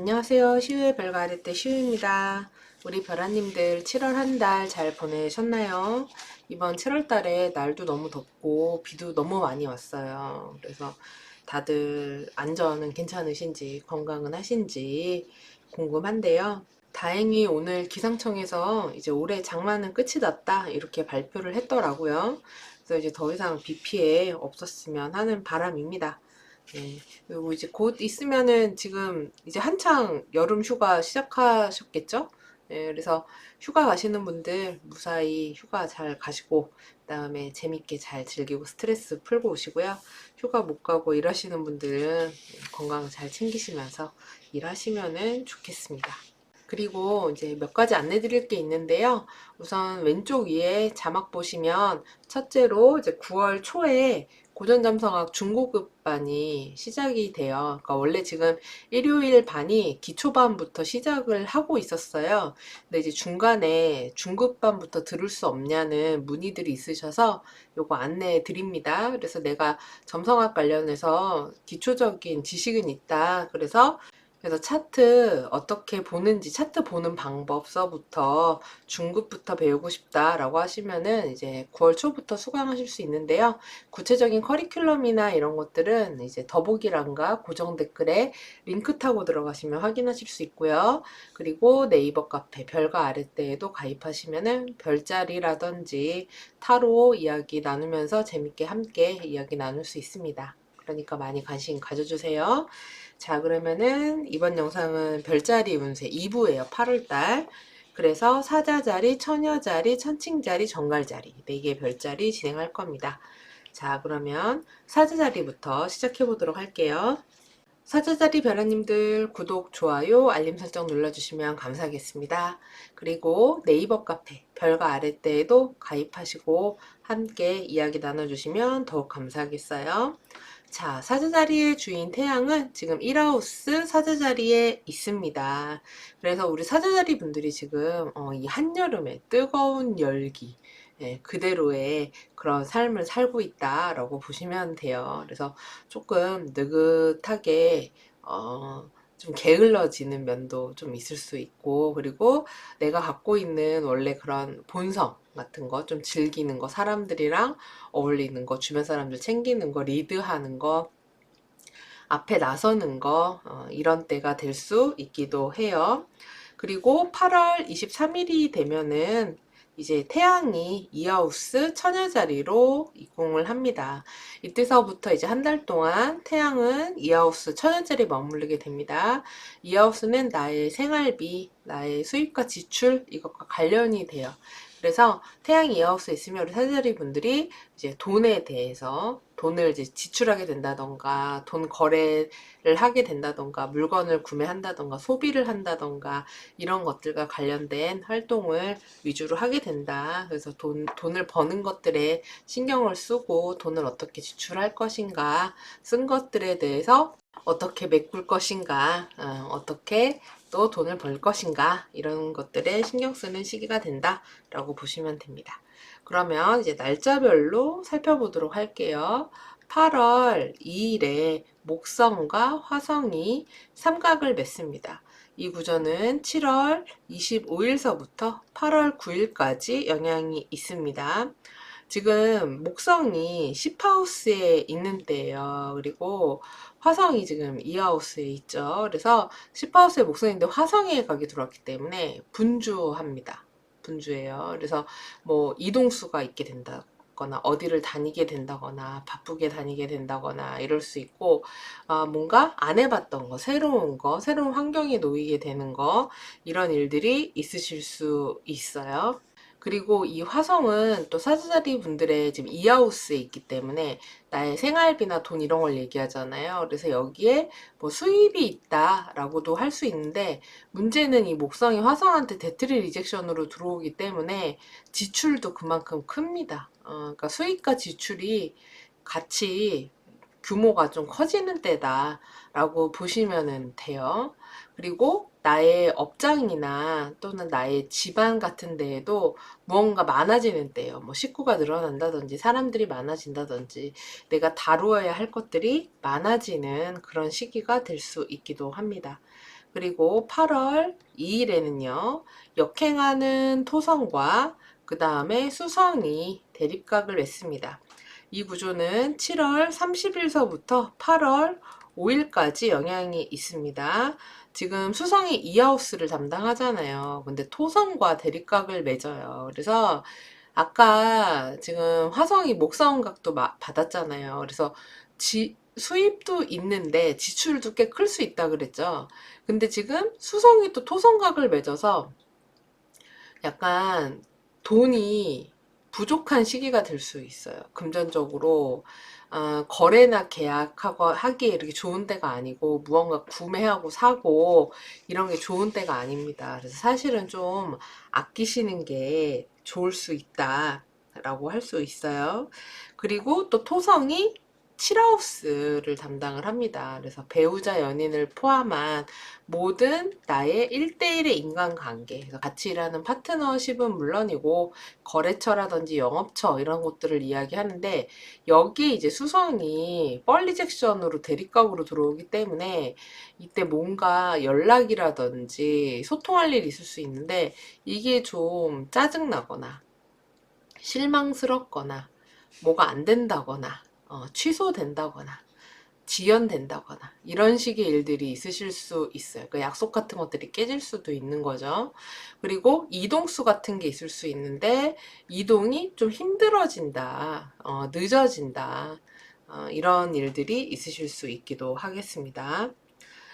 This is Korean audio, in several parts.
안녕하세요. 시우의 별거 아래 때 시우입니다. 우리 별아님들 7월 한 달 잘 보내셨나요? 이번 7월 달에 날도 너무 덥고 비도 너무 많이 왔어요. 그래서 다들 안전은 괜찮으신지 건강은 하신지 궁금한데요. 다행히 오늘 기상청에서 이제 올해 장마는 끝이 났다 이렇게 발표를 했더라고요. 그래서 이제 더 이상 비 피해 없었으면 하는 바람입니다. 네. 그리고 이제 곧 있으면은 지금 이제 한창 여름 휴가 시작하셨겠죠? 네, 그래서 휴가 가시는 분들 무사히 휴가 잘 가시고, 그다음에 재밌게 잘 즐기고 스트레스 풀고 오시고요. 휴가 못 가고 일하시는 분들은 건강 잘 챙기시면서 일하시면은 좋겠습니다. 그리고 이제 몇 가지 안내 드릴 게 있는데요. 우선 왼쪽 위에 자막 보시면 첫째로 이제 9월 초에 고전점성학 중고급반이 시작이 돼요. 그러니까 원래 지금 일요일 반이 기초반부터 시작을 하고 있었어요. 근데 이제 중간에 중급반부터 들을 수 없냐는 문의들이 있으셔서 요거 안내해 드립니다. 그래서 내가 점성학 관련해서 기초적인 지식은 있다. 그래서 차트 어떻게 보는지 차트 보는 방법서부터 중급부터 배우고 싶다라고 하시면은 이제 9월 초부터 수강하실 수 있는데요. 구체적인 커리큘럼이나 이런 것들은 이제 더보기란과 고정 댓글에 링크 타고 들어가시면 확인하실 수 있고요. 그리고 네이버 카페 별과 아랫대에도 가입하시면은 별자리라든지 타로 이야기 나누면서 재밌게 함께 이야기 나눌 수 있습니다. 그러니까 많이 관심 가져주세요. 자, 그러면은 이번 영상은 별자리 운세 2부예요. 8월달. 그래서 사자자리, 처녀자리, 천칭자리, 정갈자리 4개의 별자리 진행할 겁니다. 자, 그러면 사자자리부터 시작해 보도록 할게요. 사자자리 별아님들 구독, 좋아요, 알림 설정 눌러주시면 감사하겠습니다. 그리고 네이버 카페 별과 아랫대에도 가입하시고 함께 이야기 나눠주시면 더욱 감사하겠어요. 자, 사자자리의 주인 태양은 지금 1하우스 사자자리에 있습니다. 그래서 우리 사자자리 분들이 지금 이 한여름에 뜨거운 열기, 그대로의 그런 삶을 살고 있다라고 보시면 돼요. 그래서 조금 느긋하게 좀 게을러지는 면도 좀 있을 수 있고, 그리고 내가 갖고 있는 원래 그런 본성 같은 거 좀 즐기는 거, 사람들이랑 어울리는 거, 주변 사람들 챙기는 거, 리드하는 거, 앞에 나서는 거, 이런 때가 될 수 있기도 해요. 그리고 8월 23일이 되면은 이제 태양이 이하우스 처녀자리로 이공을 합니다. 이때서부터 이제 한 달 동안 태양은 이하우스 처녀자리에 머무르게 됩니다. 이하우스는 나의 생활비, 나의 수입과 지출 이것과 관련이 돼요. 그래서 태양이 이하우스에 있으면 우리 사자리 분들이 이제 돈에 대해서 돈을 이제 지출하게 된다던가 돈 거래를 하게 된다던가 물건을 구매한다던가 소비를 한다던가 이런 것들과 관련된 활동을 위주로 하게 된다. 그래서 돈을 버는 것들에 신경을 쓰고 돈을 어떻게 지출할 것인가, 쓴 것들에 대해서 어떻게 메꿀 것인가, 어떻게 또 돈을 벌 것인가, 이런 것들에 신경 쓰는 시기가 된다라고 보시면 됩니다. 그러면 이제 날짜별로 살펴보도록 할게요. 8월 2일에 목성과 화성이 삼각을 맺습니다. 이 구조는 7월 25일서부터 8월 9일까지 영향이 있습니다. 지금 목성이 10하우스에 있는 때예요. 그리고 화성이 지금 2하우스에 있죠. 그래서 10하우스에 목성인데 화성에 가게 들어왔기 때문에 분주합니다. 분주해요. 그래서 뭐 이동수가 있게 된다거나 어디를 다니게 된다거나 바쁘게 다니게 된다거나 이럴 수 있고, 뭔가 안 해봤던 거, 새로운 환경에 놓이게 되는 거, 이런 일들이 있으실 수 있어요. 그리고 이 화성은 또 사주자리 분들의 지금 이하우스에 있기 때문에 나의 생활비나 돈 이런 걸 얘기하잖아요. 그래서 여기에 뭐 수입이 있다라고도 할 수 있는데, 문제는 이 목성이 화성한테 데트리 리젝션으로 들어오기 때문에 지출도 그만큼 큽니다. 그러니까 수입과 지출이 같이 규모가 좀 커지는 때다라고 보시면 돼요. 그리고 나의 업장이나 또는 나의 집안 같은 데에도 무언가 많아지는 때예요. 뭐 식구가 늘어난다든지 사람들이 많아진다든지 내가 다루어야 할 것들이 많아지는 그런 시기가 될 수 있기도 합니다. 그리고 8월 2일에는요, 역행하는 토성과 그 다음에 수성이 대립각을 맺습니다. 이 구조는 7월 30일서부터 8월 5일까지 영향이 있습니다. 지금 수성이 이하우스를 담당하잖아요. 근데 토성과 대립각을 맺어요. 그래서 아까 지금 화성이 목성각도 받았잖아요. 그래서 수입도 있는데 지출도 꽤 클 수 있다 그랬죠. 근데 지금 수성이 또 토성각을 맺어서 약간 돈이 부족한 시기가 될 수 있어요. 금전적으로 거래나 하기에 이렇게 좋은 때가 아니고 무언가 구매하고 사고 이런 게 좋은 때가 아닙니다. 그래서 사실은 좀 아끼시는 게 좋을 수 있다라고 할 수 있어요. 그리고 또 토성이 칠하우스를 담당을 합니다. 그래서 배우자 연인을 포함한 모든 나의 1대1의 인간관계, 그래서 같이 일하는 파트너십은 물론이고 거래처라든지 영업처 이런 것들을 이야기하는데, 여기에 이제 수성이 뻘리젝션으로 대립각으로 들어오기 때문에 이때 뭔가 연락이라든지 소통할 일이 있을 수 있는데, 이게 좀 짜증나거나 실망스럽거나 뭐가 안 된다거나 취소된다거나 지연된다거나 이런 식의 일들이 있으실 수 있어요. 그 약속 같은 것들이 깨질 수도 있는 거죠. 그리고 이동수 같은 게 있을 수 있는데, 이동이 좀 힘들어진다, 늦어진다, 이런 일들이 있으실 수 있기도 하겠습니다.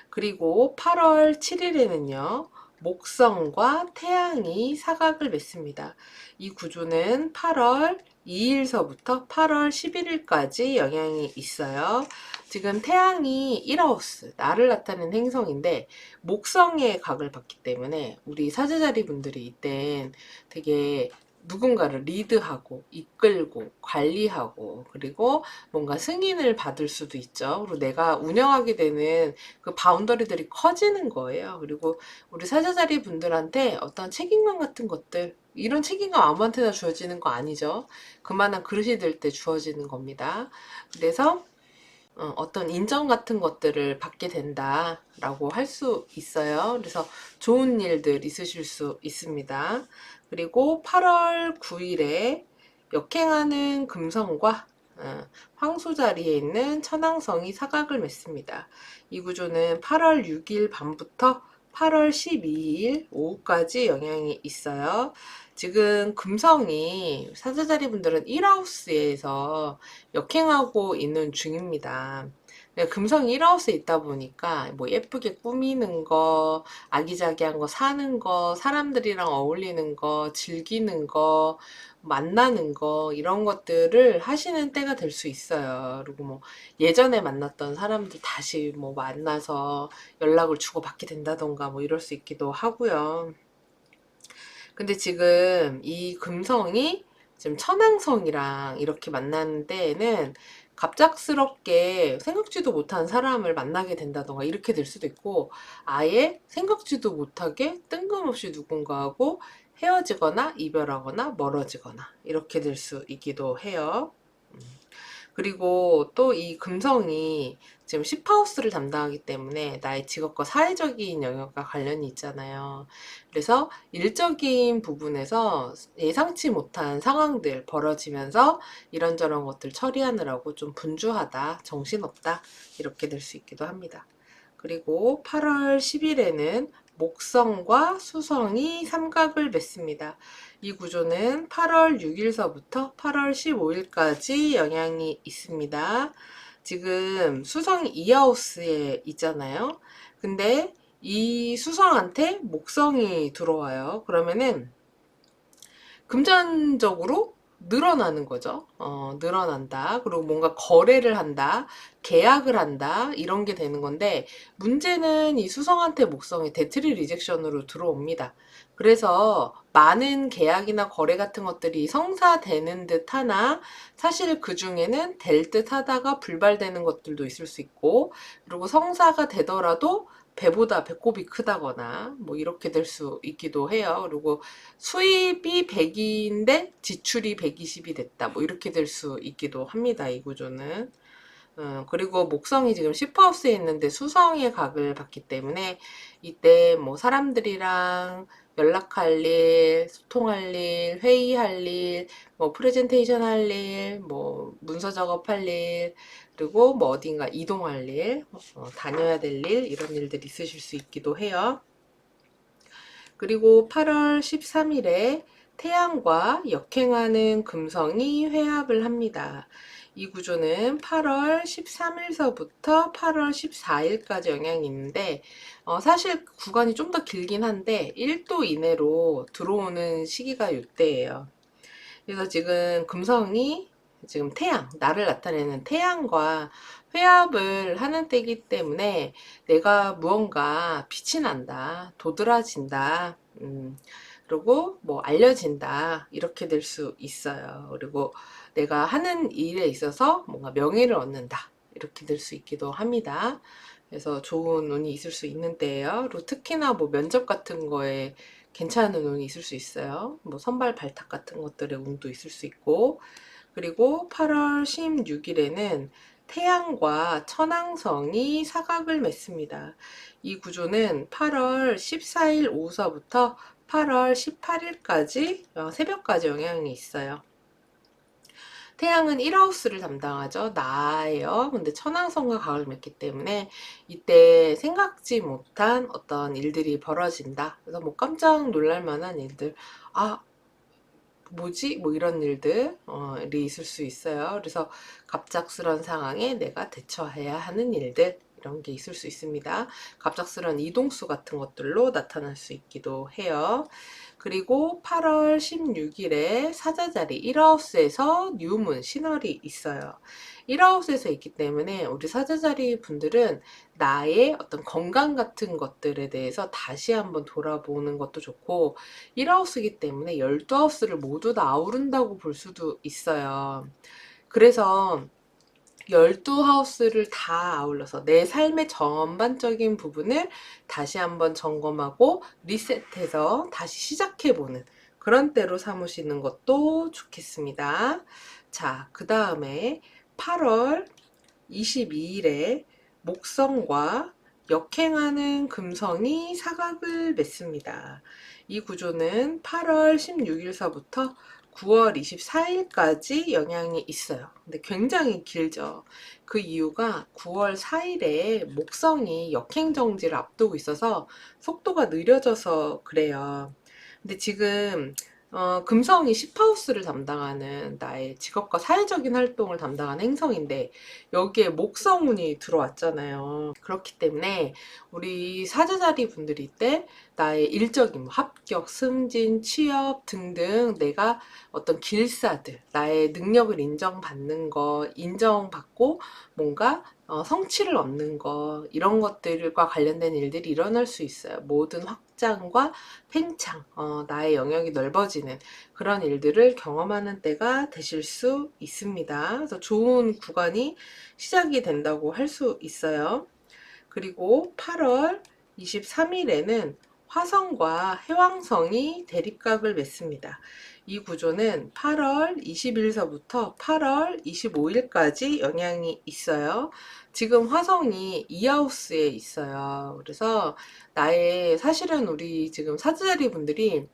그리고 8월 7일에는요, 목성과 태양이 사각을 맺습니다. 이 구조는 8월 2일서부터 8월 11일까지 영향이 있어요. 지금 태양이 1하우스, 나를 나타내는 행성인데, 목성의 각을 받기 때문에 우리 사제자리 분들이 이땐 되게 누군가를 리드하고 이끌고 관리하고, 그리고 뭔가 승인을 받을 수도 있죠. 그리고 내가 운영하게 되는 그 바운더리들이 커지는 거예요. 그리고 우리 사자자리 분들한테 어떤 책임감 같은 것들, 이런 책임감 아무한테나 주어지는 거 아니죠. 그만한 그릇이 될 때 주어지는 겁니다. 그래서 어떤 인정 같은 것들을 받게 된다라고 할 수 있어요. 그래서 좋은 일들 있으실 수 있습니다. 그리고 8월 9일에 역행하는 금성과 황소 자리에 있는 천왕성이 사각을 맺습니다. 이 구조는 8월 6일 밤부터 8월 12일 오후까지 영향이 있어요. 지금 금성이 사제자리 분들은 1하우스에서 역행하고 있는 중입니다. 금성이 1하우스에 있다 보니까 뭐 예쁘게 꾸미는 거, 아기자기한 거 사는 거, 사람들이랑 어울리는 거, 즐기는 거, 만나는 거, 이런 것들을 하시는 때가 될 수 있어요. 그리고 뭐 예전에 만났던 사람들 다시 뭐 만나서 연락을 주고받게 된다던가 뭐 이럴 수 있기도 하고요. 근데 지금 이 금성이 지금 천왕성이랑 이렇게 만나는 데에는 갑작스럽게 생각지도 못한 사람을 만나게 된다던가 이렇게 될 수도 있고, 아예 생각지도 못하게 뜬금없이 누군가하고 헤어지거나 이별하거나 멀어지거나 이렇게 될 수 있기도 해요. 그리고 또 이 금성이 지금 10하우스를 담당하기 때문에 나의 직업과 사회적인 영역과 관련이 있잖아요. 그래서 일적인 부분에서 예상치 못한 상황들 벌어지면서 이런저런 것들 처리하느라고 좀 분주하다, 정신없다, 이렇게 될 수 있기도 합니다. 그리고 8월 10일에는 목성과 수성이 삼각을 맺습니다. 이 구조는 8월 6일서부터 8월 15일까지 영향이 있습니다. 지금 수성이 이하우스에 있잖아요. 근데 이 수성한테 목성이 들어와요. 그러면은 금전적으로 늘어나는 거죠. 늘어난다. 그리고 뭔가 거래를 한다. 계약을 한다. 이런 게 되는 건데, 문제는 이 수성한테 목성이 데트리 리젝션으로 들어옵니다. 그래서 많은 계약이나 거래 같은 것들이 성사되는 듯 하나, 사실 그 중에는 될 듯 하다가 불발되는 것들도 있을 수 있고, 그리고 성사가 되더라도 배보다 배꼽이 크다거나 뭐 이렇게 될 수 있기도 해요. 그리고 수입이 100인데 지출이 120이 됐다, 뭐 이렇게 될 수 있기도 합니다. 이 구조는. 그리고 목성이 지금 10하우스에 있는데 수성의 각을 받기 때문에 이때 뭐 사람들이랑 연락할 일, 소통할 일, 회의할 일, 뭐 프레젠테이션 할 일, 뭐 문서 작업할 일, 그리고 뭐 어딘가 이동할 일, 다녀야 될 일, 이런 일들이 있으실 수 있기도 해요. 그리고 8월 13일에 태양과 역행하는 금성이 회합을 합니다. 이 구조는 8월 13일서부터 8월 14일까지 영향이 있는데 사실 구간이 좀 더 길긴 한데 1도 이내로 들어오는 시기가 이때예요. 그래서 지금 금성이 지금 태양, 나를 나타내는 태양과 회합을 하는 때이기 때문에 내가 무언가 빛이 난다, 도드라진다, 그리고 뭐 알려진다, 이렇게 될 수 있어요. 그리고 내가 하는 일에 있어서 뭔가 명예를 얻는다, 이렇게 될 수 있기도 합니다. 그래서 좋은 운이 있을 수 있는 때예요. 그리고 특히나 뭐 면접 같은 거에 괜찮은 운이 있을 수 있어요. 뭐 선발 발탁 같은 것들의 운도 있을 수 있고, 그리고 8월 16일에는 태양과 천왕성이 사각을 맺습니다. 이 구조는 8월 14일 오후서부터 8월 18일까지 새벽까지 영향이 있어요. 태양은 1하우스를 담당하죠. 나예요. 근데 천왕성과 각을 맺기 때문에 이때 생각지 못한 어떤 일들이 벌어진다. 그래서 뭐 깜짝 놀랄 만한 일들, 아, 뭐지? 뭐 이런 일들이 있을 수 있어요. 그래서 갑작스런 상황에 내가 대처해야 하는 일들, 이런 게 있을 수 있습니다. 갑작스런 이동수 같은 것들로 나타날 수 있기도 해요. 그리고 8월 16일에 사자자리 1하우스에서 뉴문 신월이 있어요. 1하우스에서 있기 때문에 우리 사자자리 분들은 나의 어떤 건강 같은 것들에 대해서 다시 한번 돌아보는 것도 좋고, 1하우스이기 때문에 12하우스를 모두 다 아우른다고 볼 수도 있어요. 그래서 12하우스를 다 아울러서 내 삶의 전반적인 부분을 다시 한번 점검하고 리셋해서 다시 시작해보는 그런 때로 삼으시는 것도 좋겠습니다. 자, 그 다음에 8월 22일에 목성과 역행하는 금성이 사각을 맺습니다. 이 구조는 8월 16일서부터 9월 24일까지 영향이 있어요. 근데 굉장히 길죠. 그 이유가 9월 4일에 목성이 역행정지를 앞두고 있어서 속도가 느려져서 그래요. 근데 지금 금성이 10하우스를 담당하는 나의 직업과 사회적인 활동을 담당하는 행성인데 여기에 목성운이 들어왔잖아요. 그렇기 때문에 우리 사제자리 분들이 때 나의 일적인 뭐 합격, 승진, 취업 등등 내가 어떤 길사들, 나의 능력을 인정받는 거, 인정받고 뭔가 성취를 얻는 거, 이런 것들과 관련된 일들이 일어날 수 있어요. 모든 확장과 팽창, 나의 영역이 넓어지는 그런 일들을 경험하는 때가 되실 수 있습니다. 그래서 좋은 구간이 시작이 된다고 할 수 있어요. 그리고 8월 23일에는 화성과 해왕성이 대립각을 맺습니다. 이 구조는 8월 20일서부터 8월 25일까지 영향이 있어요. 지금 화성이 2하우스에 있어요. 그래서 나의 사실은 우리 지금 사주자리 분들이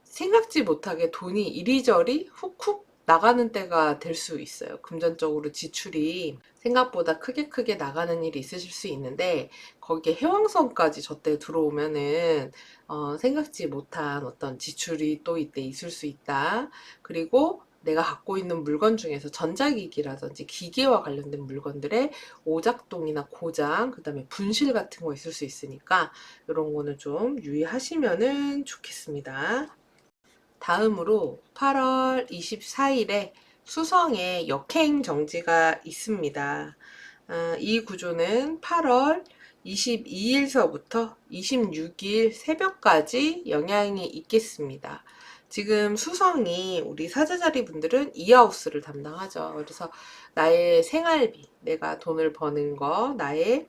생각지 못하게 돈이 이리저리 훅훅 나가는 때가 될 수 있어요. 금전적으로 지출이 생각보다 크게 나가는 일이 있으실 수 있는데 거기에 해왕성까지 저때 들어오면은 생각지 못한 어떤 지출이 또 이때 있을 수 있다. 그리고 내가 갖고 있는 물건 중에서 전자기기라든지 기계와 관련된 물건들의 오작동이나 고장, 그 다음에 분실 같은 거 있을 수 있으니까 이런 거는 좀 유의하시면은 좋겠습니다. 다음으로 8월 24일에 수성에 역행 정지가 있습니다. 이 구조는 8월 22일서부터 26일 새벽까지 영향이 있겠습니다. 지금 수성이 우리 사제자리 분들은 2하우스를 담당하죠. 그래서 나의 생활비, 내가 돈을 버는 거, 나의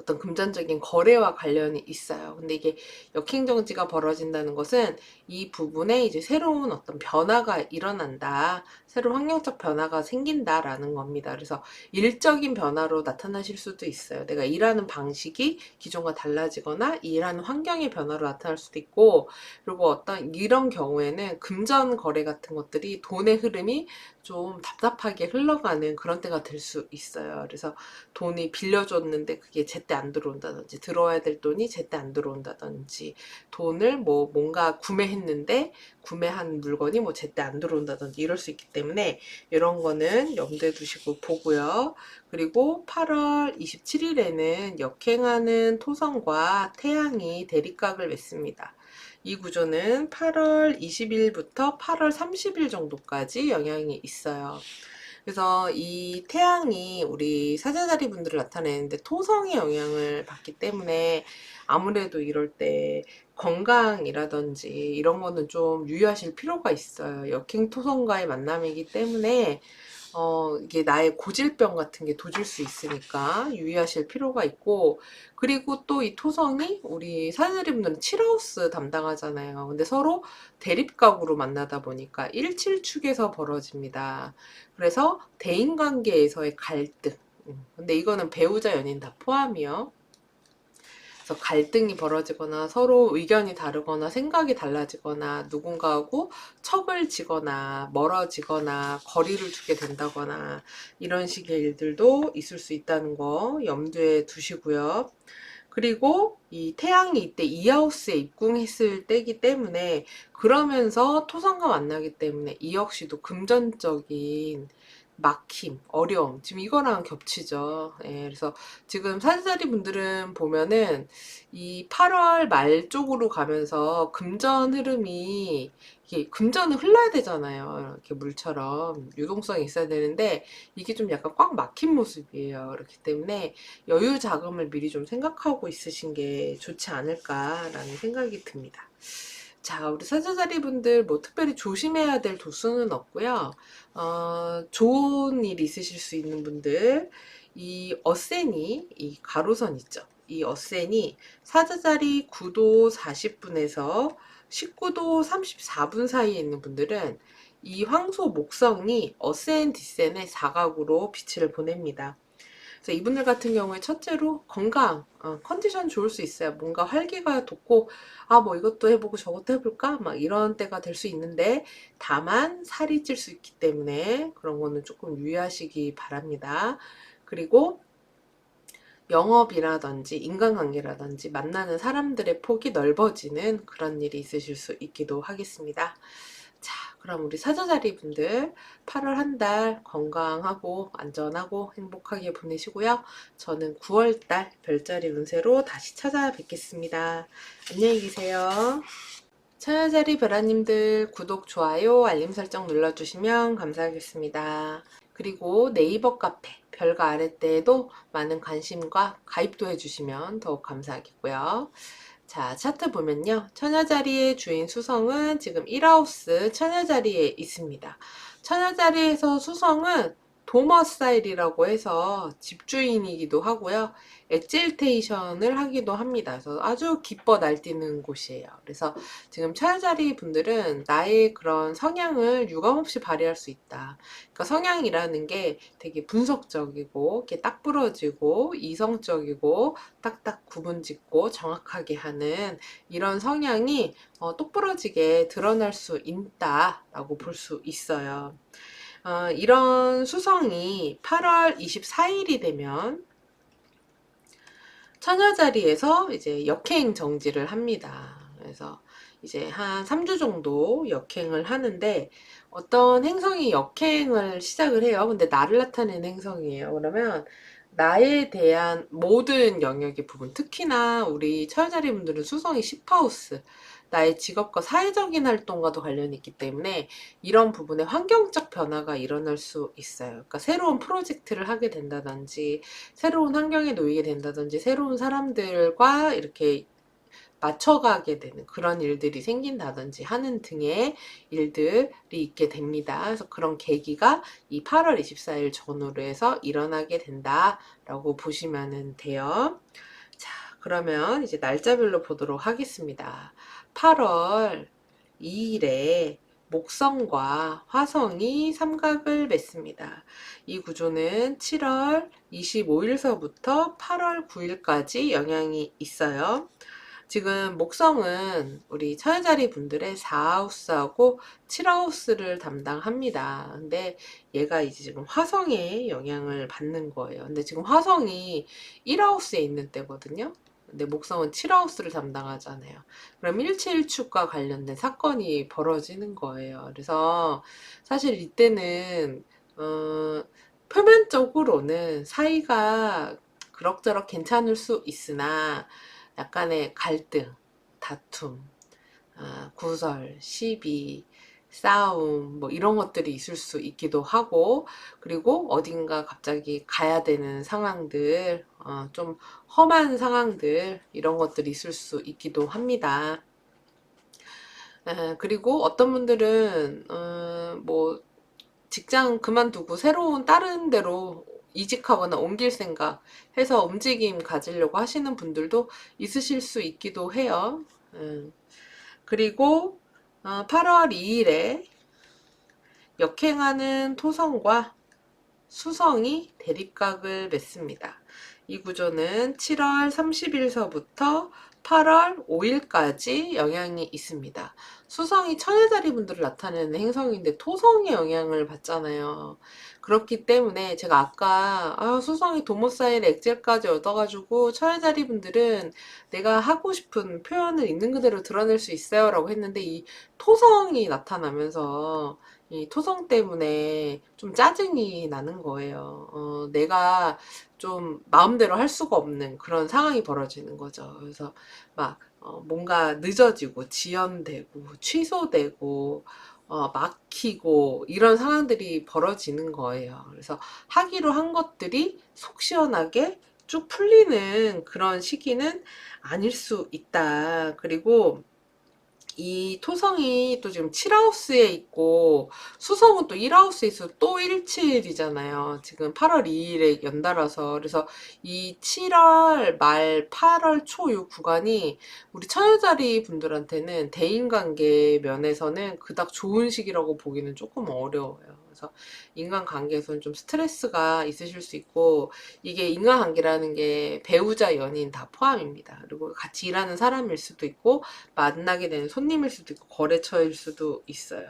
어떤 금전적인 거래와 관련이 있어요. 근데 이게 역행정지가 벌어진다는 것은 이 부분에 이제 새로운 어떤 변화가 일어난다. 새로운 환경적 변화가 생긴다라는 겁니다. 그래서 일적인 변화로 나타나실 수도 있어요. 내가 일하는 방식이 기존과 달라지거나 일하는 환경의 변화로 나타날 수도 있고, 그리고 어떤 이런 경우에는 금전 거래 같은 것들이 돈의 흐름이 좀 답답하게 흘러가는 그런 때가 될 수 있어요. 그래서 돈이 빌려줬는데 그게 제때 안 들어온다든지, 들어와야 될 돈이 제때 안 들어온다든지, 돈을 뭐 뭔가 구매했는데 구매한 물건이 뭐 제때 안 들어온다든지 이럴 수 있기 때문에 이런 거는 염두에 두시고 보고요. 그리고 8월 27일에는 역행하는 토성과 태양이 대립각을 맺습니다. 이 구조는 8월 20일부터 8월 30일 정도까지 영향이 있어요. 그래서 이 태양이 우리 사자자리 분들을 나타내는데 토성의 영향을 받기 때문에 아무래도 이럴 때 건강이라든지 이런 거는 좀 유의하실 필요가 있어요. 역행 토성과의 만남이기 때문에 이게 나의 고질병 같은 게 도질 수 있으니까 유의하실 필요가 있고, 그리고 또 이 토성이 우리 사자자리 분들은 7하우스 담당하잖아요. 근데 서로 대립각으로 만나다 보니까 17축에서 벌어집니다. 그래서 대인관계에서의 갈등. 근데 이거는 배우자 연인 다 포함이요. 그래서 갈등이 벌어지거나 서로 의견이 다르거나 생각이 달라지거나 누군가하고 척을 지거나 멀어지거나 거리를 두게 된다거나 이런 식의 일들도 있을 수 있다는 거 염두에 두시고요. 그리고 이 태양이 이때 이하우스에 입궁했을 때이기 때문에, 그러면서 토성과 만나기 때문에 이 역시도 금전적인 막힘, 어려움, 지금 이거랑 겹치죠. 예, 그래서 지금 사주자리 분들은 보면은 이 8월 말 쪽으로 가면서 금전 흐름이, 이게 금전은 흘러야 되잖아요. 이렇게 물처럼 유동성이 있어야 되는데 이게 좀 약간 꽉 막힌 모습이에요. 그렇기 때문에 여유 자금을 미리 좀 생각하고 있으신 게 좋지 않을까라는 생각이 듭니다. 자, 우리 사자자리 분들 뭐 특별히 조심해야 될 도수는 없고요. 좋은 일 있으실 수 있는 분들, 이 어센이, 이 가로선 있죠. 이 어센이 사자자리 9도 40분에서 19도 34분 사이에 있는 분들은 이 황소 목성이 어센 디센의 사각으로 빛을 보냅니다. 그래서 이분들 같은 경우에 첫째로 건강, 컨디션 좋을 수 있어요. 뭔가 활기가 돋고, 아, 뭐 이것도 해보고 저것도 해볼까? 막 이런 때가 될 수 있는데, 다만 살이 찔 수 있기 때문에 그런 거는 조금 유의하시기 바랍니다. 그리고 영업이라든지 인간관계라든지 만나는 사람들의 폭이 넓어지는 그런 일이 있으실 수 있기도 하겠습니다. 자, 그럼 우리 사자자리 분들 8월 한 달 건강하고 안전하고 행복하게 보내시고요. 저는 9월달 별자리 운세로 다시 찾아뵙겠습니다. 안녕히 계세요. 천여자리 별아님들 구독, 좋아요, 알림 설정 눌러주시면 감사하겠습니다. 그리고 네이버 카페 별과 아랫대에도 많은 관심과 가입도 해주시면 더욱 감사하겠고요. 자, 차트 보면요. 천여자리의 주인 수성은 지금 1하우스 천여자리에 있습니다. 천여자리에서 수성은 도머사일이라고 해서 집주인이기도 하고요. 엑질테이션을 하기도 합니다. 그래서 아주 기뻐 날뛰는 곳이에요. 그래서 지금 천여자리 분들은 나의 그런 성향을 유감없이 발휘할 수 있다. 그러니까 성향이라는 게 되게 분석적이고, 이렇게 딱 부러지고, 이성적이고, 딱딱 구분짓고 정확하게 하는 이런 성향이 똑부러지게 드러날 수 있다라고 볼 수 있어요. 이런 수성이 8월 24일이 되면 처녀자리에서 이제 역행 정지를 합니다. 그래서 이제 한 3주 정도 역행을 하는데, 어떤 행성이 역행을 시작을 해요. 근데 나를 나타내는 행성이에요. 그러면 나에 대한 모든 영역의 부분, 특히나 우리 처녀자리 분들은 수성이 10하우스, 나의 직업과 사회적인 활동과도 관련이 있기 때문에 이런 부분에 환경적 변화가 일어날 수 있어요. 그러니까 새로운 프로젝트를 하게 된다든지, 새로운 환경에 놓이게 된다든지, 새로운 사람들과 이렇게 맞춰가게 되는 그런 일들이 생긴다든지 하는 등의 일들이 있게 됩니다. 그래서 그런 계기가 이 8월 24일 전후로 해서 일어나게 된다라고 보시면 돼요. 그러면 이제 날짜별로 보도록 하겠습니다. 8월 2일에 목성과 화성이 삼각을 맺습니다. 이 구조는 7월 25일서부터 8월 9일까지 영향이 있어요. 지금 목성은 우리 처녀자리 분들의 4하우스하고 7하우스를 담당합니다. 근데 얘가 이제 지금 화성에 영향을 받는 거예요. 근데 지금 화성이 1하우스에 있는 때거든요. 근데 목성은 7하우스를 담당하잖아요. 그럼 일체일축과 관련된 사건이 벌어지는 거예요. 그래서 사실 이때는 표면적으로는 사이가 그럭저럭 괜찮을 수 있으나 약간의 갈등, 다툼, 구설, 시비, 싸움, 뭐 이런 것들이 있을 수 있기도 하고, 그리고 어딘가 갑자기 가야 되는 상황들, 좀 험한 상황들, 이런 것들이 있을 수 있기도 합니다. 그리고 어떤 분들은, 뭐, 직장 그만두고 새로운 다른 데로 이직하거나 옮길 생각 해서 움직임 가지려고 하시는 분들도 있으실 수 있기도 해요. 그리고 8월 2일에 역행하는 토성과 수성이 대립각을 맺습니다. 이 구조는 7월 30일서부터 8월 5일까지 영향이 있습니다. 수성이 천혜자리 분들을 나타내는 행성인데 토성의 영향을 받잖아요. 그렇기 때문에 제가 아까 수성이 도모사일 엑셀까지 얻어가지고 천혜자리 분들은 내가 하고 싶은 표현을 있는 그대로 드러낼 수 있어요 라고 했는데 이 토성이 나타나면서 이 토성 때문에 좀 짜증이 나는 거예요. 내가 좀 마음대로 할 수가 없는 그런 상황이 벌어지는 거죠. 그래서 막 뭔가 늦어지고 지연되고 취소되고 막히고 이런 상황들이 벌어지는 거예요. 그래서 하기로 한 것들이 속 시원하게 쭉 풀리는 그런 시기는 아닐 수 있다. 그리고 이 토성이 또 지금 7하우스에 있고 수성은 또 1하우스에 있어 또 17이잖아요. 지금 8월 2일에 연달아서 그래서 이 7월 말 8월 초 이 구간이 우리 처녀자리 분들한테는 대인관계 면에서는 그닥 좋은 시기라고 보기는 조금 어려워요. 그래서 인간관계에서는 좀 스트레스가 있으실 수 있고 이게 인간관계라는 게 배우자, 연인 다 포함입니다. 그리고 같이 일하는 사람일 수도 있고 만나게 되는 손님일 수도 있고 거래처일 수도 있어요.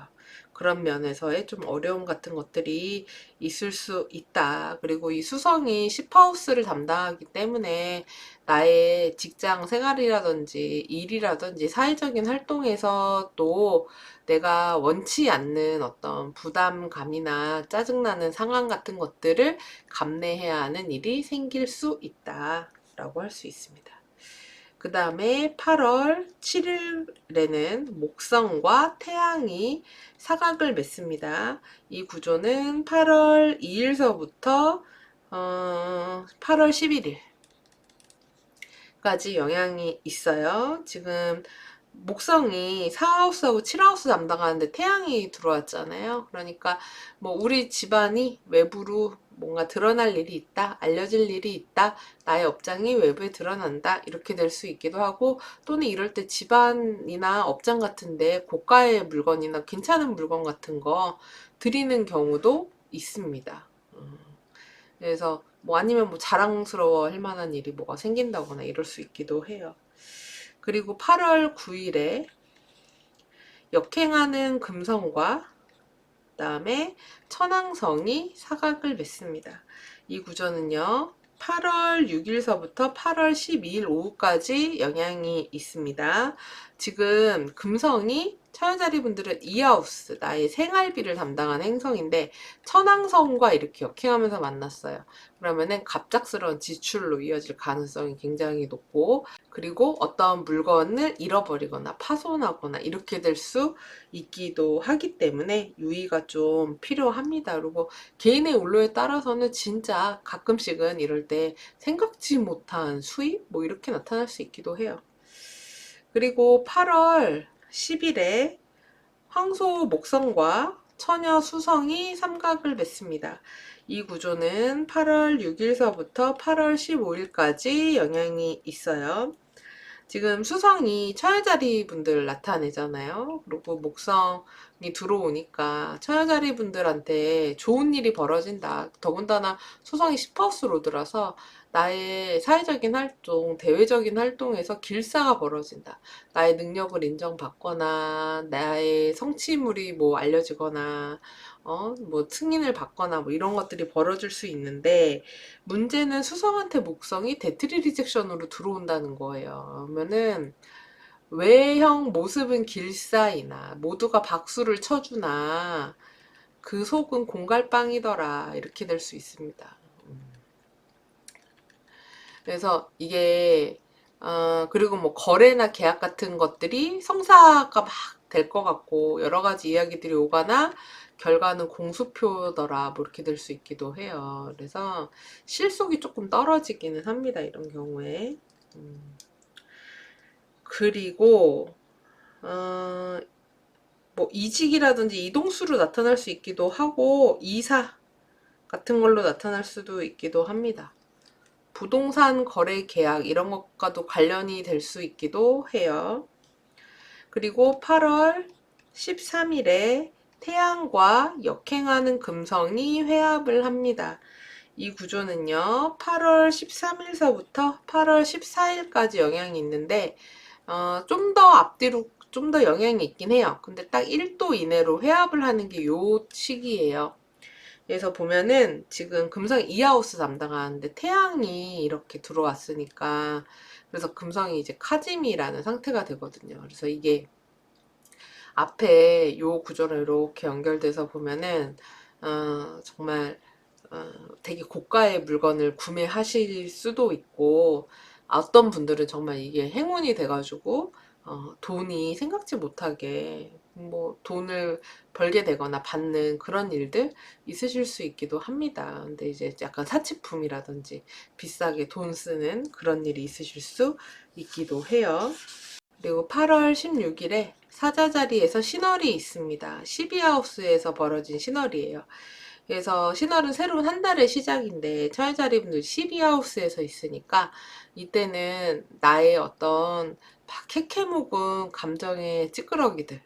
그런 면에서의 좀 어려움 같은 것들이 있을 수 있다. 그리고 이 수성이 10하우스를 담당하기 때문에 나의 직장 생활이라든지 일이라든지 사회적인 활동에서 또 내가 원치 않는 어떤 부담감이나 짜증나는 상황 같은 것들을 감내해야 하는 일이 생길 수 있다라고 할 수 있습니다. 그 다음에 8월 7일에는 목성과 태양이 사각을 맺습니다. 이 구조는 8월 2일서부터 8월 11일까지 영향이 있어요. 지금 목성이 4하우스하고 7하우스 담당하는데 태양이 들어왔잖아요. 그러니까 뭐 우리 집안이 외부로 뭔가 드러날 일이 있다, 알려질 일이 있다, 나의 업장이 외부에 드러난다, 이렇게 될 수 있기도 하고, 또는 이럴 때 집안이나 업장 같은데 고가의 물건이나 괜찮은 물건 같은 거 드리는 경우도 있습니다. 그래서 뭐 아니면 뭐 자랑스러워 할 만한 일이 뭐가 생긴다거나 이럴 수 있기도 해요. 그리고 8월 9일에 역행하는 금성과 그다음에 천왕성이 사각을 맺습니다. 이 구조는요. 8월 6일서부터 8월 12일 오후까지 영향이 있습니다. 지금 금성이 처녀자리 분들은 2하우스, 나의 생활비를 담당하는 행성인데 천왕성과 이렇게 역행하면서 만났어요. 그러면은 갑작스러운 지출로 이어질 가능성이 굉장히 높고, 그리고 어떤 물건을 잃어버리거나 파손하거나 이렇게 될 수 있기도 하기 때문에 유의가 좀 필요합니다. 그리고 개인의 운로에 따라서는 진짜 가끔씩은 이럴 때 생각지 못한 수입 뭐 이렇게 나타날 수 있기도 해요. 그리고 8월 10일에 황소 목성과 처녀 수성이 삼각을 맺습니다. 이 구조는 8월 6일서부터 8월 15일까지 영향이 있어요. 지금 수성이 처녀자리 분들 나타내잖아요. 그리고 목성이 들어오니까 처녀자리 분들한테 좋은 일이 벌어진다. 더군다나 수성이 10하우스 로드라서 나의 사회적인 활동, 대외적인 활동에서 길사가 벌어진다. 나의 능력을 인정받거나 나의 성취물이 뭐 알려지거나 뭐 승인을 받거나 뭐 이런 것들이 벌어질 수 있는데, 문제는 수성한테 목성이 데트리 리젝션으로 들어온다는 거예요. 그러면은 외형 모습은 길사이나 모두가 박수를 쳐주나 그 속은 공갈빵이더라, 이렇게 될 수 있습니다. 그래서 이게 그리고 뭐 거래나 계약 같은 것들이 성사가 막 될 것 같고 여러 가지 이야기들이 오거나 결과는 공수표더라, 뭐 이렇게 될 수 있기도 해요. 그래서 실속이 조금 떨어지기는 합니다, 이런 경우에. 그리고 뭐 이직이라든지 이동수로 나타날 수 있기도 하고 이사 같은 걸로 나타날 수도 있기도 합니다. 부동산 거래 계약 이런 것과도 관련이 될 수 있기도 해요. 그리고 8월 13일에 태양과 역행하는 금성이 회합을 합니다. 이 구조는요, 8월 13일서부터 8월 14일까지 영향이 있는데, 좀 더 앞뒤로 좀 더 영향이 있긴 해요. 근데 딱 1도 이내로 회합을 하는 게 요 시기예요. 그래서 보면은 지금 금성이 이하우스 담당하는데 태양이 이렇게 들어왔으니까, 그래서 금성이 이제 카짐이라는 상태가 되거든요. 그래서 이게 앞에 요 구조랑 이렇게 연결돼서 보면은 정말 되게 고가의 물건을 구매하실 수도 있고, 어떤 분들은 정말 이게 행운이 돼가지고 돈이 생각지 못하게 뭐 돈을 벌게 되거나 받는 그런 일들 있으실 수 있기도 합니다. 근데 이제 약간 사치품이라든지 비싸게 돈 쓰는 그런 일이 있으실 수 있기도 해요. 그리고 8월 16일에 사자자리에서 신월이 있습니다. 12하우스에서 벌어진 신월이에요. 그래서 신월은 새로운 한 달의 시작인데 처녀자리분들 12하우스에서 있으니까 이때는 나의 어떤 캐캐 묵은 감정의 찌끄러기들,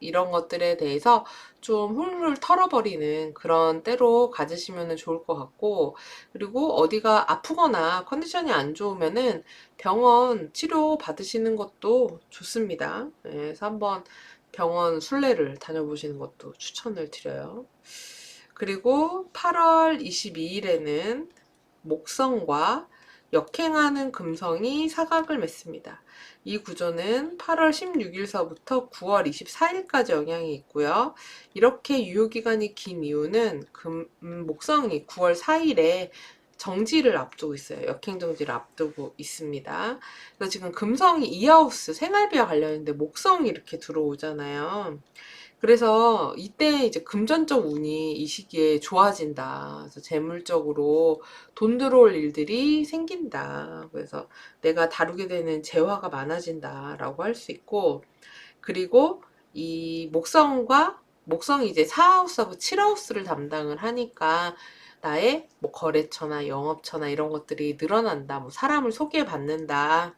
이런 것들에 대해서 좀 훌훌 털어버리는 그런 때로 가지시면 좋을 것 같고, 그리고 어디가 아프거나 컨디션이 안 좋으면은 병원 치료 받으시는 것도 좋습니다. 예, 그래서 한번 병원 순례를 다녀보시는 것도 추천을 드려요. 그리고 8월 22일에는 목성과 역행하는 금성이 사각을 맺습니다. 이 구조는 8월 16일서부터 9월 24일까지 영향이 있고요. 이렇게 유효기간이 긴 이유는 목성이 9월 4일에 정지를 앞두고 있어요. 역행 정지를 앞두고 있습니다. 그래서 지금 금성이 이하우스 생활비와 관련인데 목성이 이렇게 들어오잖아요. 그래서 이때 이제 금전적 운이 이 시기에 좋아진다. 그래서 재물적으로 돈 들어올 일들이 생긴다. 그래서 내가 다루게 되는 재화가 많아진다라고 할 수 있고, 그리고 이 목성이 이제 4하우스하고 7하우스를 담당을 하니까 나의 뭐 거래처나 영업처나 이런 것들이 늘어난다. 뭐 사람을 소개받는다.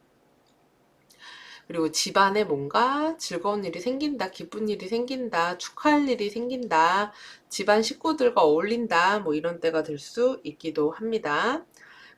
그리고 집안에 뭔가 즐거운 일이 생긴다, 기쁜 일이 생긴다, 축하할 일이 생긴다, 집안 식구들과 어울린다, 뭐 이런 때가 될 수 있기도 합니다.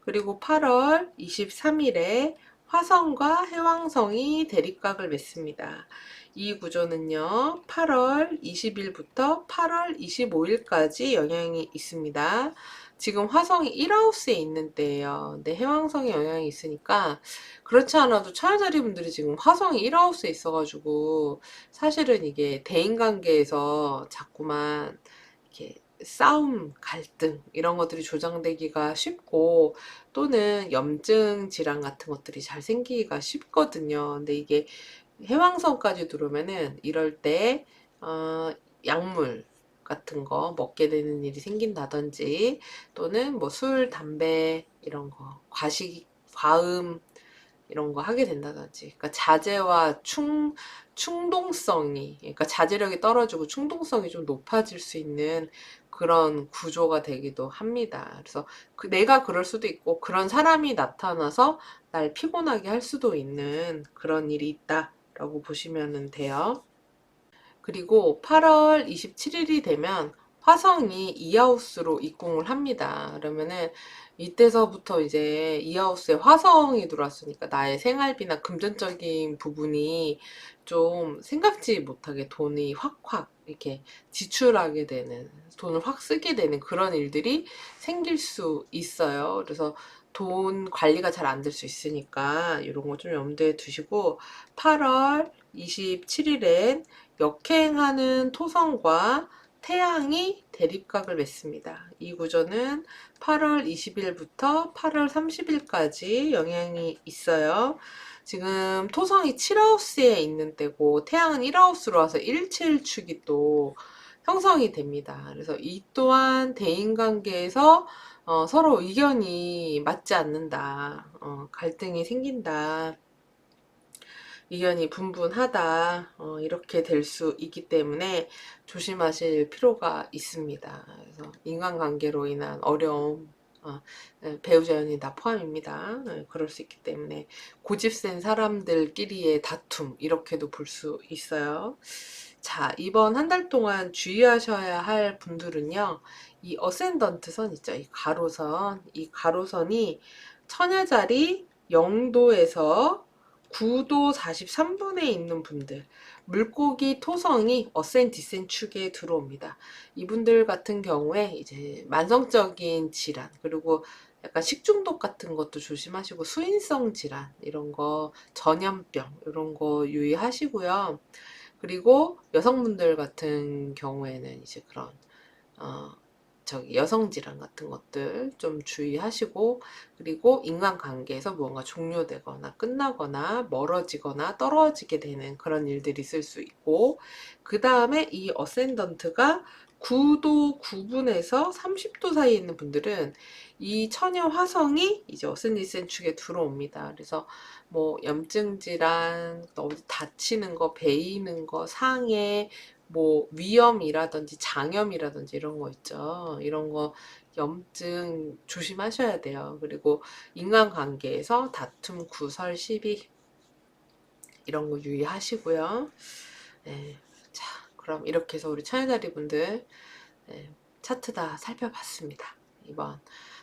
그리고 8월 23일에 화성과 해왕성이 대립각을 맺습니다. 이 구조는요, 8월 20일부터 8월 25일까지 영향이 있습니다. 지금 화성이 1하우스에 있는 때예요. 근데 해왕성에 영향이 있으니까 그렇지 않아도 처녀자리 분들이 지금 화성이 1하우스에 있어가지고 사실은 이게 대인관계에서 자꾸만 이렇게 싸움, 갈등 이런 것들이 조장되기가 쉽고, 또는 염증 질환 같은 것들이 잘 생기기가 쉽거든요. 근데 이게 해왕성까지 들어오면은 이럴 때 약물 같은 거 먹게 되는 일이 생긴다든지, 또는 뭐 술, 담배 이런 거, 과식, 과음 이런 거 하게 된다든지, 그러니까 자제와 충동성이, 그러니까 자제력이 떨어지고 충동성이 좀 높아질 수 있는 그런 구조가 되기도 합니다. 그래서 내가 그럴 수도 있고 그런 사람이 나타나서 날 피곤하게 할 수도 있는 그런 일이 있다라고 보시면 돼요. 그리고 8월 27일이 되면 화성이 이하우스로 입궁을 합니다. 그러면은 이때서부터 이제 이하우스에 화성이 들어왔으니까 나의 생활비나 금전적인 부분이 좀 생각지 못하게 돈이 확확 이렇게 지출하게 되는, 돈을 확 쓰게 되는 그런 일들이 생길 수 있어요. 그래서 돈 관리가 잘 안 될 수 있으니까 이런 거 좀 염두에 두시고, 8월 27일엔 역행하는 토성과 태양이 대립각을 맺습니다. 이 구조는 8월 20일부터 8월 30일까지 영향이 있어요. 지금 토성이 7하우스에 있는 때고 태양은 1하우스로 와서 177축이 또 형성이 됩니다. 그래서 이 또한 대인관계에서 서로 의견이 맞지 않는다, 갈등이 생긴다, 의견이 분분하다, 이렇게 될 수 있기 때문에 조심하실 필요가 있습니다. 그래서 인간관계로 인한 어려움, 배우자 연인 다 포함입니다. 그럴 수 있기 때문에 고집센 사람들끼리의 다툼, 이렇게도 볼 수 있어요. 자, 이번 한 달 동안 주의하셔야 할 분들은요, 이 어센던트 선 있죠, 이 가로선이 처녀자리 0도에서 9도 43분에 있는 분들, 물고기 토성이 어센 디센 축에 들어옵니다. 이분들 같은 경우에 이제 만성적인 질환, 그리고 약간 식중독 같은 것도 조심하시고, 수인성 질환 이런 거, 전염병 이런 거 유의하시고요. 그리고 여성분들 같은 경우에는 이제 그런 여성 질환 같은 것들 좀 주의하시고, 그리고 인간관계에서 무언가 종료되거나 끝나거나 멀어지거나 떨어지게 되는 그런 일들이 있을 수 있고, 그 다음에 이 어센던트가 9도 9분에서 30도 사이에 있는 분들은 이 처녀 화성이 이제 어센디센 축에 들어옵니다. 그래서 뭐 염증 질환, 어디 다치는 거, 베이는 거, 상해, 뭐 위염이라든지 장염이라든지 이런 거 있죠. 이런 거 염증 조심하셔야 돼요. 그리고 인간관계에서 다툼, 구설, 시비 이런 거 유의하시고요. 네. 자, 그럼 이렇게 해서 우리 처녀자리 분들 차트 다 살펴봤습니다. 이번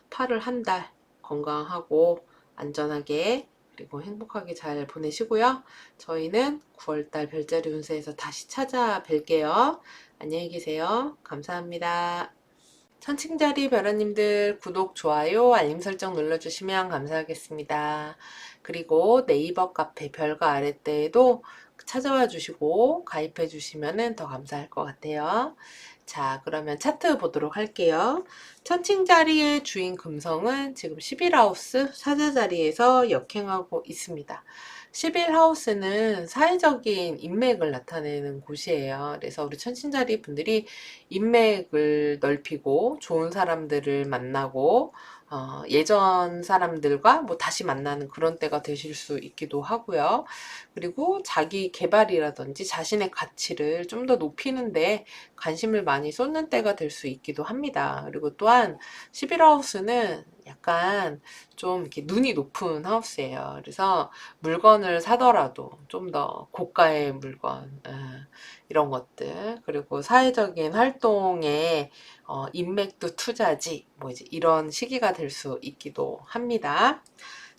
8월 한 달 건강하고 안전하게 그리고 행복하게 잘 보내시고요. 저희는 9월달 별자리 운세에서 다시 찾아뵐게요. 안녕히 계세요. 감사합니다. 천칭자리 별아님들 구독, 좋아요, 알림 설정 눌러주시면 감사하겠습니다. 그리고 네이버 카페 별과 아랫대에도 찾아와 주시고 가입해 주시면 더 감사할 것 같아요. 자, 그러면 차트 보도록 할게요. 천칭자리의 주인 금성은 지금 11하우스 사자자리에서 역행하고 있습니다. 11하우스는 사회적인 인맥을 나타내는 곳이에요. 그래서 우리 천칭자리 분들이 인맥을 넓히고 좋은 사람들을 만나고 예전 사람들과 뭐 다시 만나는 그런 때가 되실 수 있기도 하고요. 그리고 자기 개발이라든지 자신의 가치를 좀 더 높이는데 관심을 많이 쏟는 때가 될 수 있기도 합니다. 그리고 또한 11하우스는 약간 좀 이렇게 눈이 높은 하우스예요. 그래서 물건을 사더라도 좀 더 고가의 물건, 이런 것들, 그리고 사회적인 활동에 인맥도 투자지, 뭐 이제 이런 시기가 될 수 있기도 합니다.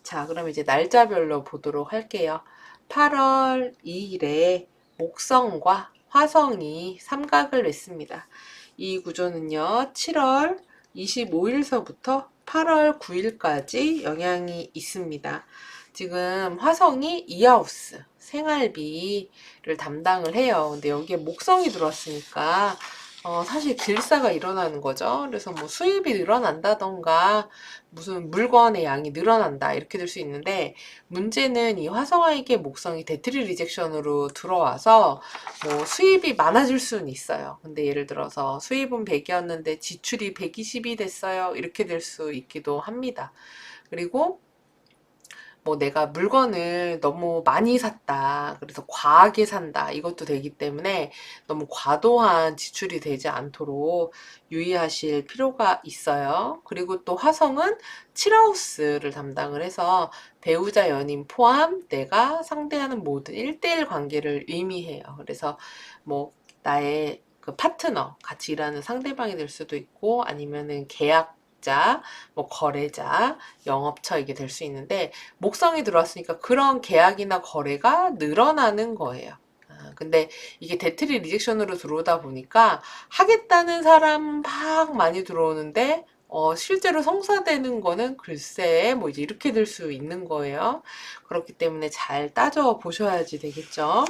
자, 그럼 이제 날짜별로 보도록 할게요. 8월 2일에 목성과 화성이 삼각을 맺습니다. 이 구조는요, 7월 25일서부터 8월 9일까지 영향이 있습니다. 지금 화성이 이하우스 생활비를 담당을 해요. 근데 여기에 목성이 들어왔으니까 사실 길사가 일어나는 거죠. 그래서 뭐 수입이 늘어난다던가 무슨 물건의 양이 늘어난다 이렇게 될 수 있는데, 문제는 이 화성에게 목성이 데트리 리젝션으로 들어와서 뭐 수입이 많아질 수는 있어요. 근데 예를 들어서 수입은 100이었는데 지출이 120이 됐어요. 이렇게 될 수 있기도 합니다. 그리고 뭐 내가 물건을 너무 많이 샀다. 그래서 과하게 산다. 이것도 되기 때문에 너무 과도한 지출이 되지 않도록 유의하실 필요가 있어요. 그리고 또 화성은 칠하우스를 담당을 해서 배우자 연인 포함 내가 상대하는 모든 1대1 관계를 의미해요. 그래서 뭐 나의 그 파트너, 같이 일하는 상대방이 될 수도 있고 아니면은 계약자, 뭐 거래자, 영업처 이게 될 수 있는데 목성이 들어왔으니까 그런 계약이나 거래가 늘어나는 거예요. 근데 이게 데트리 리젝션으로 들어오다 보니까 하겠다는 사람 막 많이 들어오는데 실제로 성사되는 거는 글쎄 뭐 이제 이렇게 될 수 있는 거예요. 그렇기 때문에 잘 따져 보셔야지 되겠죠.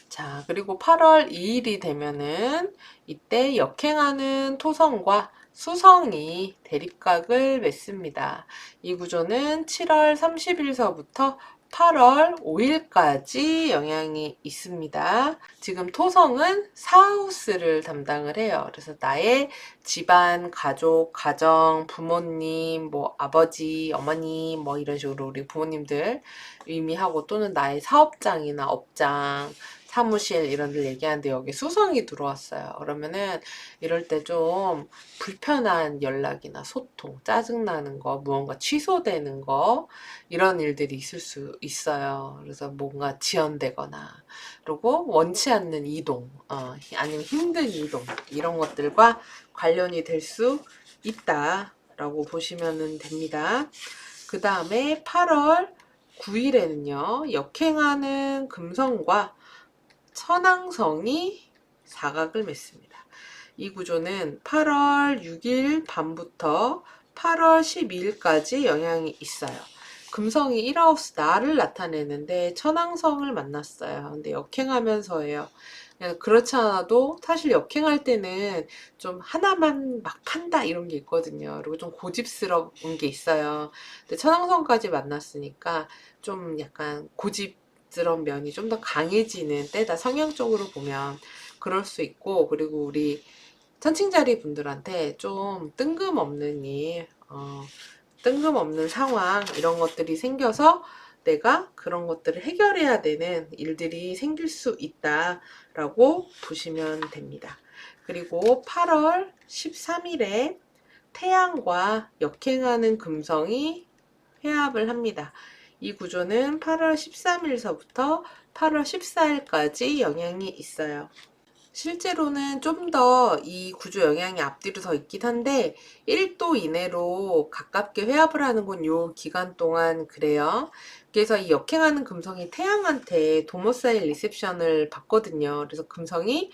자, 그리고 8월 2일이 되면은 이때 역행하는 토성과 수성이 대립각을 맺습니다. 이 구조는 7월 30일서부터 8월 5일까지 영향이 있습니다. 지금 토성은 사하우스를 담당을 해요. 그래서 나의 집안, 가족, 가정, 부모님, 뭐 아버지, 어머니, 뭐 이런 식으로 우리 부모님들 의미하고 또는 나의 사업장이나 업장, 사무실 이런 데 얘기하는데 여기 수성이 들어왔어요. 그러면은 이럴 때 좀 불편한 연락이나 소통, 짜증나는 거, 무언가 취소되는 거 이런 일들이 있을 수 있어요. 그래서 뭔가 지연되거나 그리고 원치 않는 이동, 아니면 힘든 이동 이런 것들과 관련이 될 수 있다라고 보시면 됩니다. 그 다음에 8월 9일에는요, 역행하는 금성과 천왕성이 사각을 맺습니다. 이 구조는 8월 6일 밤부터 8월 12일까지 영향이 있어요. 금성이 1하우스 나를 나타내는데 천왕성을 만났어요. 근데 역행하면서예요. 그렇지 않아도 사실 역행할 때는 좀 하나만 막 판다 이런 게 있거든요. 그리고 좀 고집스러운 게 있어요. 근데 천왕성까지 만났으니까 좀 약간 고집스러운 면이 좀 더 강해지는 때다. 성향적으로 보면 그럴 수 있고, 그리고 우리 천칭자리 분들한테 좀 뜬금없는 일, 뜬금없는 상황 이런 것들이 생겨서 내가 그런 것들을 해결해야 되는 일들이 생길 수 있다라고 보시면 됩니다. 그리고 8월 13일에 태양과 역행하는 금성이 회합을 합니다. 이 구조는 8월 13일서부터 8월 14일까지 영향이 있어요. 실제로는 좀 더 이 구조 영향이 앞뒤로 더 있긴 한데 1도 이내로 가깝게 회합을 하는 건 요 기간 동안 그래요. 그래서 이 역행하는 금성이 태양한테 도모사일 리셉션을 받거든요. 그래서 금성이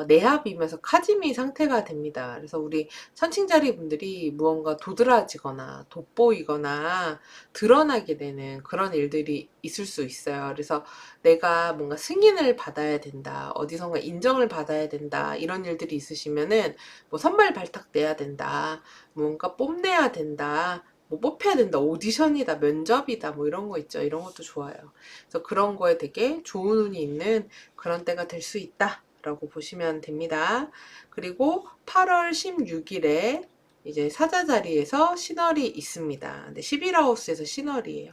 내합이면서 카지미 상태가 됩니다. 그래서 우리 천칭자리 분들이 무언가 도드라지거나 돋보이거나 드러나게 되는 그런 일들이 있을 수 있어요. 그래서 내가 뭔가 승인을 받아야 된다, 어디선가 인정을 받아야 된다, 이런 일들이 있으시면은 뭐 선발 발탁 내야 된다, 뭔가 뽐내야 된다, 뭐 뽑혀야 된다, 오디션이다, 면접이다, 뭐 이런 거 있죠. 이런 것도 좋아요. 그래서 그런 거에 되게 좋은 운이 있는 그런 때가 될 수 있다 라고 보시면 됩니다. 그리고 8월 16일에 이제 사자 자리에서 신월이 있습니다. 근데 11하우스에서 신월이에요.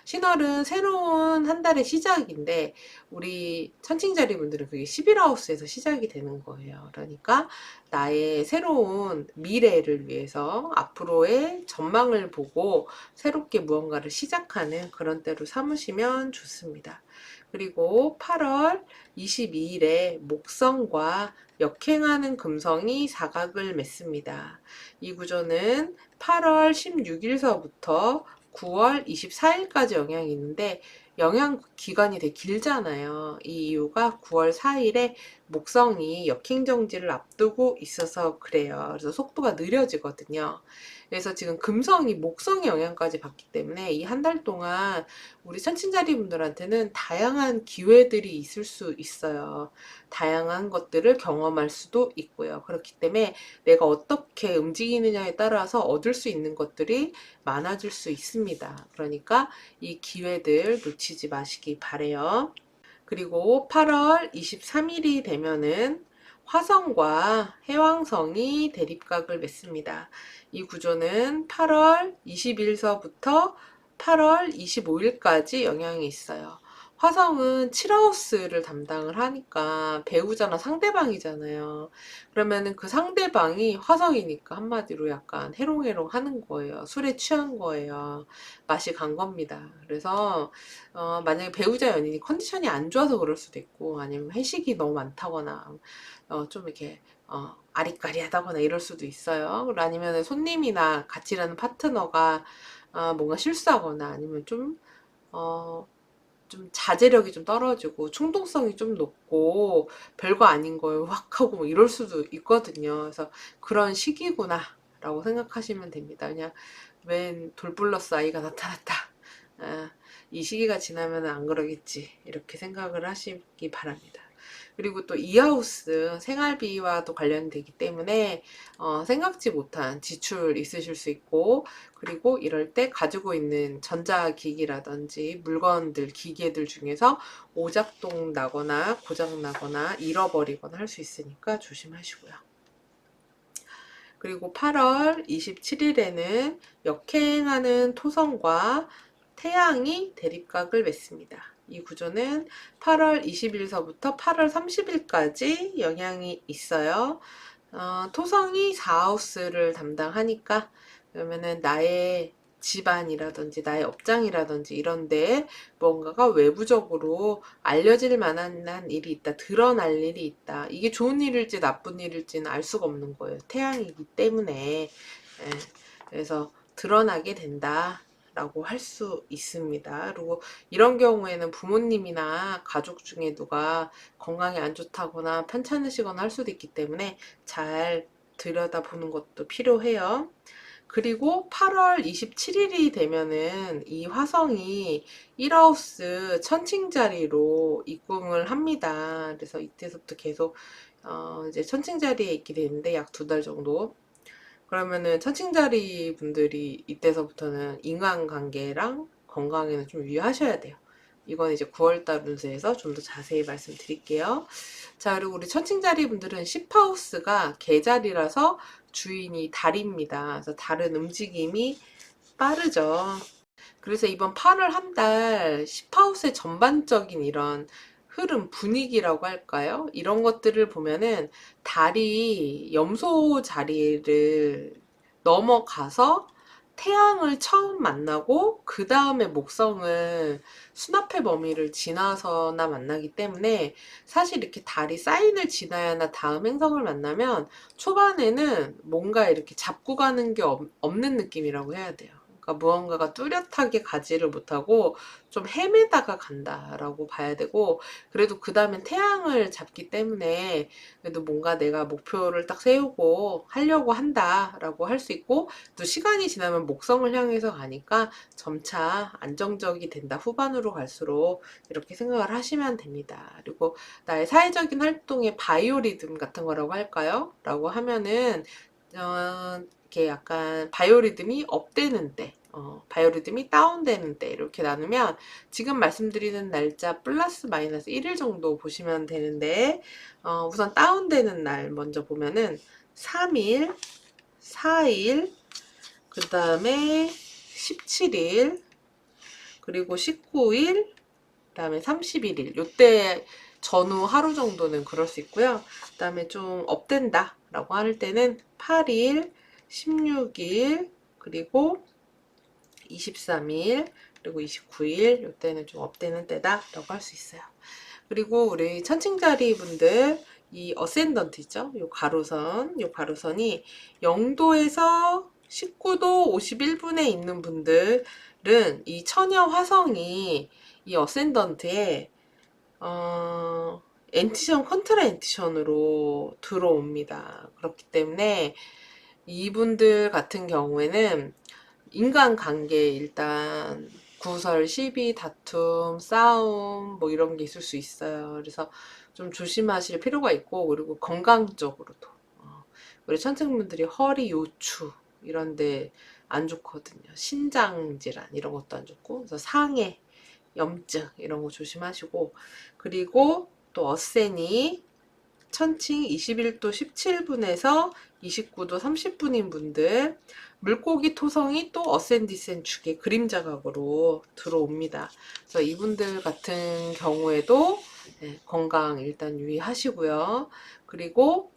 신월은 새로운 한 달의 시작인데 우리 천칭자리 분들은 그게 11하우스에서 시작이 되는 거예요. 그러니까 나의 새로운 미래를 위해서 앞으로의 전망을 보고 새롭게 무언가를 시작하는 그런 때로 삼으시면 좋습니다. 그리고 8월 22일에 목성과 역행하는 금성이 사각을 맺습니다. 이 구조는 8월 16일서부터 9월 24일까지 영향이 있는데 영향 기간이 되게 길잖아요. 이 이유가 9월 4일에 목성이 역행정지를 앞두고 있어서 그래요. 그래서 속도가 느려지거든요. 그래서 지금 금성이 목성의 영향까지 받기 때문에 이 한 달 동안 우리 천친자리 분들한테는 다양한 기회들이 있을 수 있어요. 다양한 것들을 경험할 수도 있고요. 그렇기 때문에 내가 어떻게 움직이느냐에 따라서 얻을 수 있는 것들이 많아질 수 있습니다. 그러니까 이 기회들 놓치지 마시기 바래요. 그리고 8월 23일이 되면은 화성과 해왕성이 대립각을 맺습니다. 이 구조는 8월 20일서부터 8월 25일까지 영향이 있어요. 화성은 7하우스를 담당을 하니까 배우자나 상대방이잖아요. 그러면은 그 상대방이 화성이니까 한마디로 약간 해롱해롱 하는 거예요. 술에 취한 거예요. 맛이 간 겁니다. 그래서 만약에 배우자 연인이 컨디션이 안 좋아서 그럴 수도 있고, 아니면 회식이 너무 많다거나 좀 이렇게 아리까리하다거나 이럴 수도 있어요. 아니면 손님이나 같이 일하는 파트너가 뭔가 실수하거나, 아니면 좀 자제력이 좀 떨어지고 충동성이 좀 높고 별거 아닌 걸 확 하고 뭐 이럴 수도 있거든요. 그래서 그런 시기구나 라고 생각하시면 됩니다. 그냥 웬 돌플러스 아이가 나타났다. 이 시기가 지나면 안 그러겠지, 이렇게 생각을 하시기 바랍니다. 그리고 또 이하우스 생활비와도 관련되기 때문에 생각지 못한 지출 있으실 수 있고, 그리고 이럴 때 가지고 있는 전자기기라든지 물건들, 기계들 중에서 오작동 나거나 고장 나거나 잃어버리거나 할 수 있으니까 조심하시고요. 그리고 8월 27일에는 역행하는 토성과 태양이 대립각을 맺습니다. 이 구조는 8월 20일서부터 8월 30일까지 영향이 있어요. 토성이 4하우스를 담당하니까, 그러면은 나의 집안이라든지 나의 업장이라든지 이런데 뭔가가 외부적으로 알려질 만한 일이 있다, 드러날 일이 있다. 이게 좋은 일일지 나쁜 일일지는 알 수가 없는 거예요. 태양이기 때문에. 그래서 드러나게 된다 라고 할 수 있습니다. 그리고 이런 경우에는 부모님이나 가족 중에 누가 건강이 안 좋다거나 편찮으시거나 할 수도 있기 때문에 잘 들여다보는 것도 필요해요. 그리고 8월 27일이 되면은 이 화성이 1하우스 천칭자리로 입궁을 합니다. 그래서 이때부터 계속 이제 천칭자리에 있게 되는데 약 2달 정도. 그러면은 천칭자리 분들이 이때서부터는 인간관계랑 건강에는 좀 유의하셔야 돼요. 이건 이제 9월달 운세에서 좀 더 자세히 말씀드릴게요. 자, 그리고 우리 천칭자리 분들은 10하우스가 개자리라서 주인이 달입니다. 그래서 달은 움직임이 빠르죠. 그래서 이번 8월 한 달 10하우스의 전반적인 이런 흐름, 분위기라고 할까요? 이런 것들을 보면은 달이 염소 자리를 넘어가서 태양을 처음 만나고 그 다음에 목성을 수납의 범위를 지나서나 만나기 때문에, 사실 이렇게 달이 사인을 지나야나 다음 행성을 만나면 초반에는 뭔가 이렇게 잡고 가는 게 없는 느낌이라고 해야 돼요. 그러니까 무언가가 뚜렷하게 가지를 못하고 좀 헤매다가 간다라고 봐야 되고, 그래도 그 다음엔 태양을 잡기 때문에 그래도 뭔가 내가 목표를 딱 세우고 하려고 한다라고 할 수 있고, 또 시간이 지나면 목성을 향해서 가니까 점차 안정적이 된다. 후반으로 갈수록 이렇게 생각을 하시면 됩니다. 그리고 나의 사회적인 활동의 바이오리듬 같은 거라고 할까요? 라고 하면은 이렇게 약간 바이오리듬이 업되는 때, 바이오리듬이 다운되는 때, 이렇게 나누면 지금 말씀드리는 날짜 플러스 마이너스 1일 정도 보시면 되는데, 우선 다운되는 날 먼저 보면은 3일, 4일, 그 다음에 17일, 그리고 19일, 그 다음에 31일. 요때 전후 하루 정도는 그럴 수 있고요. 그 다음에 좀 업된다 라고 할 때는 8일, 16일, 그리고 23일, 그리고 29일, 요때는 좀 업되는 때다 라고 할 수 있어요. 그리고 우리 천칭자리 분들, 이 어센던트 있죠? 요 가로선이 0도에서 19도 51분에 있는 분들은 이 처녀 화성이 이 어센던트에 엔티션 컨트라 엔티션으로 들어옵니다. 그렇기 때문에 이분들 같은 경우에는 인간관계, 일단 구설, 시비, 다툼, 싸움 뭐 이런 게 있을 수 있어요. 그래서 좀 조심하실 필요가 있고, 그리고 건강적으로도 우리 천층분들이 허리, 요추 이런데 안 좋거든요. 신장 질환 이런 것도 안 좋고, 그래서 상해, 염증 이런 거 조심하시고, 그리고 또 어세니 천칭 21도 17분에서 29도 30분인 분들, 물고기 토성이 또 어센디센 축의 그림자 각으로 들어옵니다. 그래서 이분들 같은 경우에도 건강 일단 유의하시고요. 그리고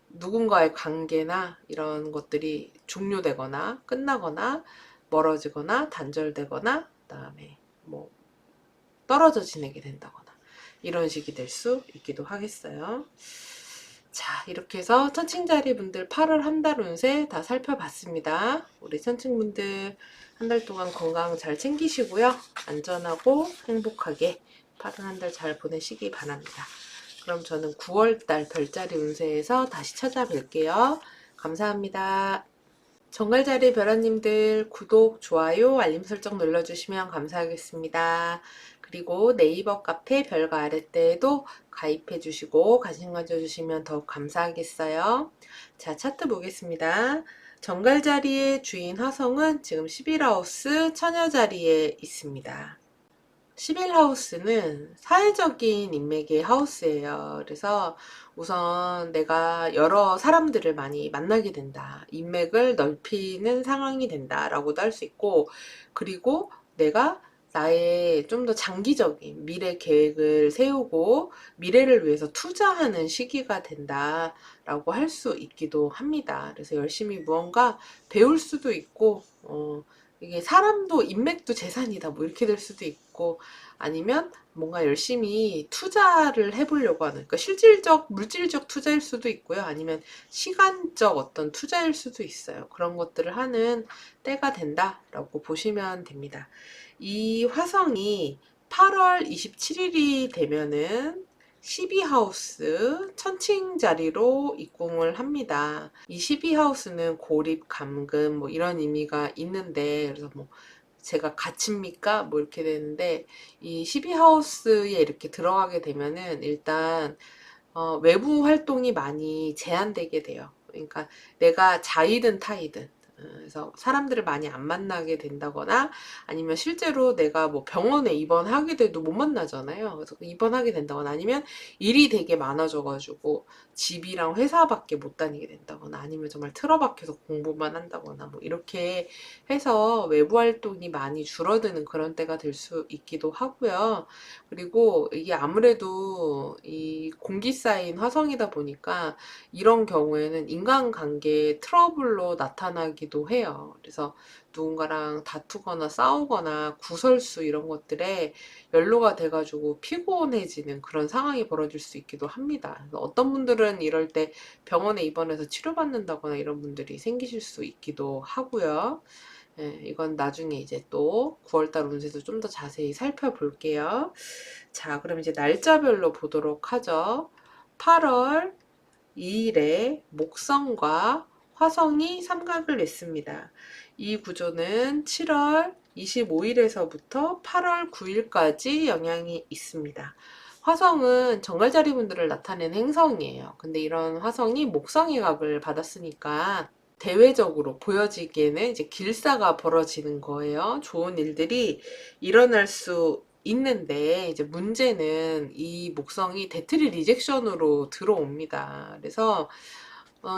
누군가의 관계나 이런 것들이 종료되거나 끝나거나 멀어지거나 단절되거나 그다음에 뭐 떨어져 지내게 된다거나 이런 식이 될 수 있기도 하겠어요. 자, 이렇게 해서 천칭자리 분들 8월 한 달 운세 다 살펴봤습니다. 우리 천칭분들 한 달 동안 건강 잘 챙기시고요. 안전하고 행복하게 8월 한 달 잘 보내시기 바랍니다. 그럼 저는 9월달 별자리 운세에서 다시 찾아뵐게요. 감사합니다. 정갈자리 별아님들 구독, 좋아요, 알림 설정 눌러주시면 감사하겠습니다. 그리고 네이버 카페 별과 아랫대에도 가입해주시고 관심 가져주시면 더욱 감사하겠어요. 자, 차트 보겠습니다. 정갈자리의 주인 화성은 지금 11하우스 처녀자리에 있습니다. 11하우스는 사회적인 인맥의 하우스예요. 그래서 우선 내가 여러 사람들을 많이 만나게 된다. 인맥을 넓히는 상황이 된다라고도 할 수 있고, 그리고 내가 나의 좀 더 장기적인 미래 계획을 세우고 미래를 위해서 투자하는 시기가 된다라고 할 수 있기도 합니다. 그래서 열심히 무언가 배울 수도 있고, 이게 사람도 인맥도 재산이다 뭐 이렇게 될 수도 있고, 아니면 뭔가 열심히 투자를 해보려고 하는, 그러니까 실질적 물질적 투자일 수도 있고요, 아니면 시간적 어떤 투자일 수도 있어요. 그런 것들을 하는 때가 된다라고 보시면 됩니다. 이 화성이 8월 27일이 되면은 12하우스 천칭 자리로 입궁을 합니다. 이 12하우스는 고립, 감금 뭐 이런 의미가 있는데, 그래서 뭐 제가 갇힙니까? 뭐 이렇게 되는데, 이 12하우스에 이렇게 들어가게 되면은 일단 외부 활동이 많이 제한되게 돼요. 그러니까 내가 자이든 타이든, 그래서 사람들을 많이 안 만나게 된다거나, 아니면 실제로 내가 뭐 병원에 입원하게 돼도 못 만나잖아요. 그래서 입원하게 된다거나, 아니면 일이 되게 많아져가지고 집이랑 회사밖에 못 다니게 된다거나, 아니면 정말 틀어박혀서 공부만 한다거나, 뭐 이렇게 해서 외부 활동이 많이 줄어드는 그런 때가 될 수 있기도 하고요. 그리고 이게 아무래도 이 공기 쌓인 화성이다 보니까 이런 경우에는 인간관계 트러블로 나타나기도 해요. 그래서 누군가랑 다투거나 싸우거나 구설수 이런 것들에 연루가 돼가지고 피곤해지는 그런 상황이 벌어질 수 있기도 합니다. 그래서 어떤 분들은 이럴 때 병원에 입원해서 치료받는다거나 이런 분들이 생기실 수 있기도 하고요. 이건 나중에 이제 또 9월달 운세도 좀 더 자세히 살펴볼게요. 자, 그럼 이제 날짜별로 보도록 하죠. 8월 2일에 목성과 화성이 삼각을 냈습니다. 이 구조는 7월 25일에서부터 8월 9일까지 영향이 있습니다. 화성은 정갈자리 분들을 나타내는 행성이에요. 근데 이런 화성이 목성의 각을 받았으니까 대외적으로 보여지기에는 이제 길사가 벌어지는 거예요. 좋은 일들이 일어날 수 있는데, 이제 문제는 이 목성이 데트리 리젝션으로 들어옵니다. 그래서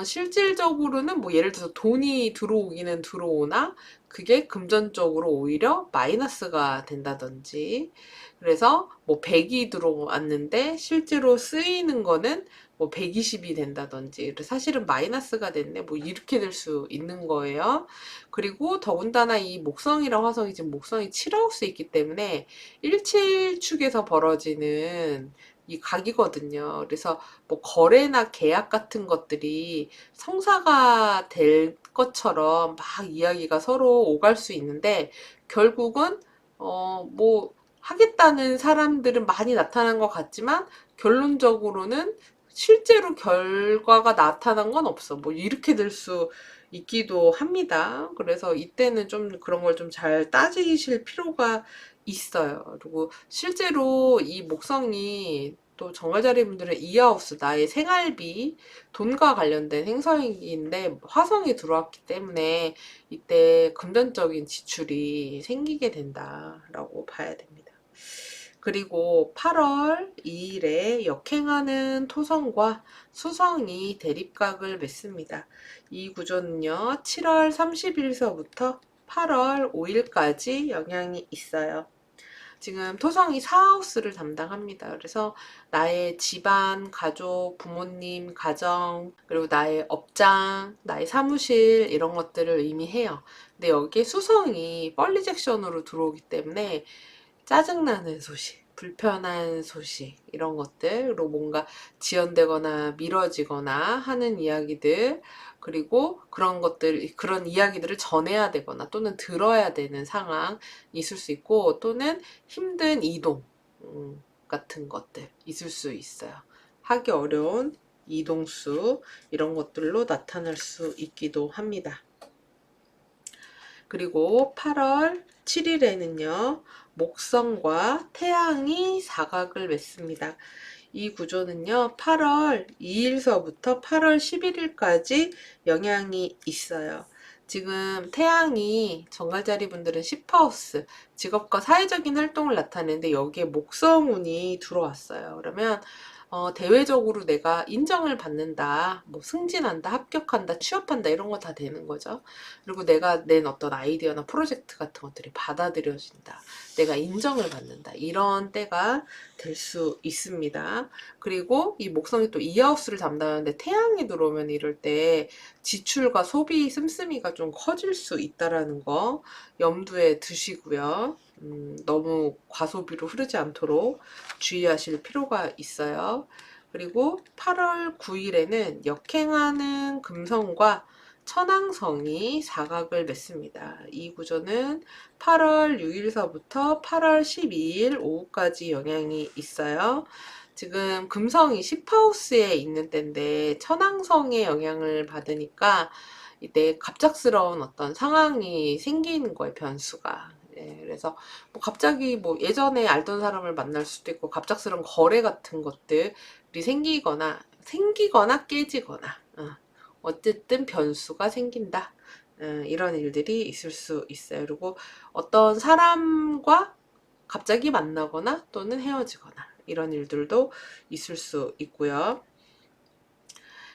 실질적으로는 뭐 예를 들어서 돈이 들어오기는 들어오나 그게 금전적으로 오히려 마이너스가 된다든지, 그래서 뭐 100이 들어왔는데 실제로 쓰이는 거는 뭐 120이 된다든지, 사실은 마이너스가 됐네 뭐 이렇게 될 수 있는 거예요. 그리고 더군다나 이 목성이랑 화성이 지금 목성이 7하우스에 있기 때문에 일칠축에서 벌어지는 이 각이거든요. 그래서 뭐 거래나 계약 같은 것들이 성사가 될 것처럼 막 이야기가 서로 오갈 수 있는데, 결국은 뭐 하겠다는 사람들은 많이 나타난 것 같지만 결론적으로는 실제로 결과가 나타난 건 없어. 뭐 이렇게 될 수 있기도 합니다. 그래서 이때는 좀 그런 걸 좀 잘 따지실 필요가 있어요. 그리고 실제로 이 목성이 또 정갈자리 분들은 이하우스, 나의 생활비, 돈과 관련된 행성인데 화성이 들어왔기 때문에 이때 금전적인 지출이 생기게 된다라고 봐야 됩니다. 그리고 8월 2일에 역행하는 토성과 수성이 대립각을 맺습니다. 이 구조는요, 7월 30일서부터 8월 5일까지 영향이 있어요. 지금 토성이 사하우스를 담당합니다. 그래서 나의 집안, 가족, 부모님, 가정, 그리고 나의 업장, 나의 사무실 이런 것들을 의미해요. 근데 여기에 수성이 펄리 잭션으로 들어오기 때문에 짜증나는 소식, 불편한 소식 이런 것들로 뭔가 지연되거나 미뤄지거나 하는 이야기들, 그리고 그런 것들, 그런 이야기들을 전해야 되거나 또는 들어야 되는 상황 있을 수 있고, 또는 힘든 이동 같은 것들 있을 수 있어요. 하기 어려운 이동수 이런 것들로 나타날 수 있기도 합니다. 그리고 8월 7일에는요, 목성과 태양이 사각을 맺습니다. 이 구조는요, 8월 2일서부터 8월 11일까지 영향이 있어요. 지금 태양이 정갈자리 분들은 10하우스, 직업과 사회적인 활동을 나타내는데 여기에 목성운이 들어왔어요. 그러면 대외적으로 내가 인정을 받는다, 뭐 승진한다, 합격한다, 취업한다 이런 거 다 되는 거죠. 그리고 내가 낸 어떤 아이디어나 프로젝트 같은 것들이 받아들여진다, 내가 인정을 받는다, 이런 때가 될 수 있습니다. 그리고 이 목성이 또 이하우스를 담당하는데 태양이 들어오면 이럴 때 지출과 소비 씀씀이가 좀 커질 수 있다라는 거 염두에 두시고요. 너무 과소비로 흐르지 않도록 주의하실 필요가 있어요. 그리고 8월 9일에는 역행하는 금성과 천왕성이 사각을 맺습니다. 이 구조는 8월 6일서부터 8월 12일 오후까지 영향이 있어요. 지금 금성이 10하우스에 있는 때인데 천왕성의 영향을 받으니까 이때 갑작스러운 어떤 상황이 생기는 거예요, 변수가. 네, 그래서 뭐 갑자기 뭐 예전에 알던 사람을 만날 수도 있고 갑작스러운 거래 같은 것들이 생기거나 깨지거나 어쨌든 변수가 생긴다. 이런 일들이 있을 수 있어요. 그리고 어떤 사람과 갑자기 만나거나 또는 헤어지거나 이런 일들도 있을 수 있고요.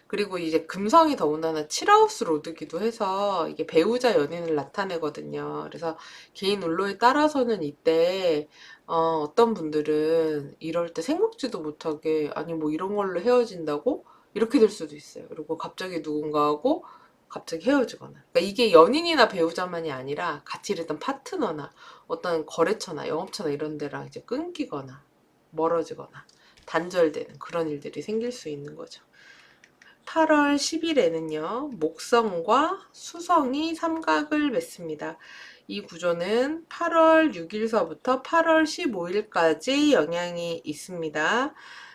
그리고 이제 금성이 더군다나 칠하우스 로드기도 해서 이게 배우자 연인을 나타내거든요. 그래서 개인 운로에 따라서는 이때 어떤 분들은 이럴 때 생각지도 못하게, 아니 뭐 이런 걸로 헤어진다고? 이렇게 될 수도 있어요. 그리고 갑자기 누군가하고 갑자기 헤어지거나. 그러니까 이게 연인이나 배우자만이 아니라 같이 일했던 파트너나 어떤 거래처나 영업처나 이런 데랑 이제 끊기거나 멀어지거나 단절되는 그런 일들이 생길 수 있는 거죠. 8월 10일에는요, 목성과 수성이 삼각을 맺습니다. 이 구조는 8월 6일서부터 8월 15일까지 영향이 있습니다.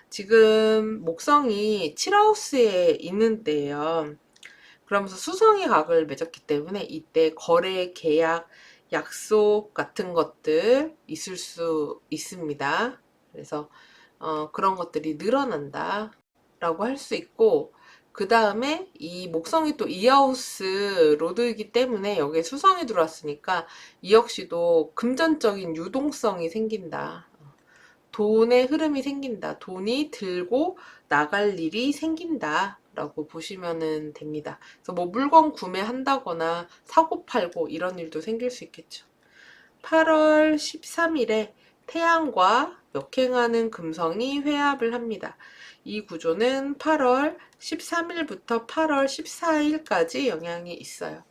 지금 목성이 7하우스에 있는 때예요. 그러면서 수성이 각을 맺었기 때문에 이때 거래, 계약, 약속 같은 것들 있을 수 있습니다. 그래서 그런 것들이 늘어난다 라고 할 수 있고, 그 다음에 이 목성이 또 이하우스 로드이기 때문에 여기에 수성이 들어왔으니까 이 역시도 금전적인 유동성이 생긴다. 돈의 흐름이 생긴다. 돈이 들고 나갈 일이 생긴다. 라고 보시면 됩니다. 그래서 뭐 물건 구매한다거나 사고 팔고 이런 일도 생길 수 있겠죠. 8월 13일에 태양과 역행하는 금성이 회합을 합니다. 이 구조는 8월 13일부터 8월 14일까지 영향이 있어요.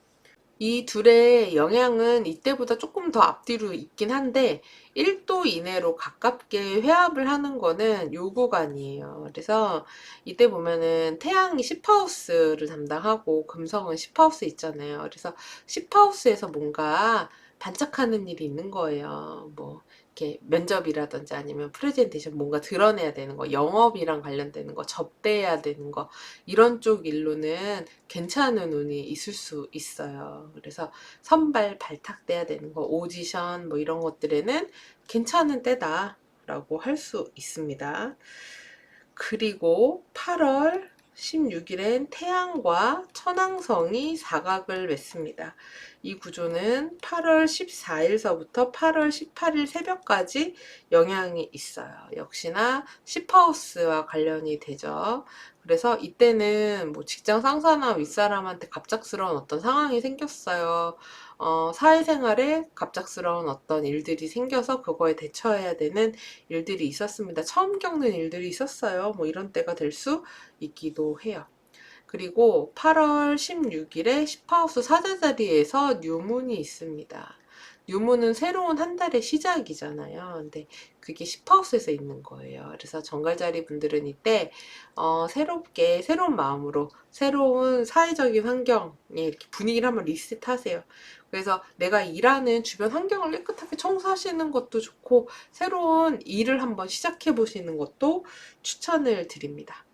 이 둘의 영향은 이때보다 조금 더 앞뒤로 있긴 한데 1도 이내로 가깝게 회합을 하는 거는 요 구간이에요. 그래서 이때 보면은 태양이 10하우스를 담당하고 금성은 10하우스 있잖아요. 그래서 10하우스에서 뭔가 반짝하는 일이 있는 거예요. 뭐 이렇게 면접이라든지 아니면 프레젠테이션 뭔가 드러내야 되는 거, 영업이랑 관련되는 거, 접대해야 되는 거, 이런 쪽 일로는 괜찮은 운이 있을 수 있어요. 그래서 선발 발탁돼야 되는 거, 오디션 뭐 이런 것들에는 괜찮은 때다 라고 할 수 있습니다. 그리고 8월 16일엔 태양과 천왕성이 사각을 맺습니다. 이 구조는 8월 14일서부터 8월 18일 새벽까지 영향이 있어요. 역시나 10하우스와 관련이 되죠. 그래서 이때는 뭐 직장 상사나 윗사람한테 갑작스러운 어떤 상황이 생겼어요. 사회생활에 갑작스러운 어떤 일들이 생겨서 그거에 대처해야 되는 일들이 있었습니다. 처음 겪는 일들이 있었어요. 뭐 이런 때가 될 수 있기도 해요. 그리고 8월 16일에 10하우스 사자자리에서 뉴문이 있습니다. 뉴문은 새로운 한 달의 시작이잖아요. 근데 그게 10하우스에서 있는 거예요. 그래서 정갈자리 분들은 이때 새롭게 새로운 마음으로 새로운 사회적인 환경에 이렇게 분위기를 한번 리셋하세요. 그래서 내가 일하는 주변 환경을 깨끗하게 청소하시는 것도 좋고 새로운 일을 한번 시작해 보시는 것도 추천을 드립니다.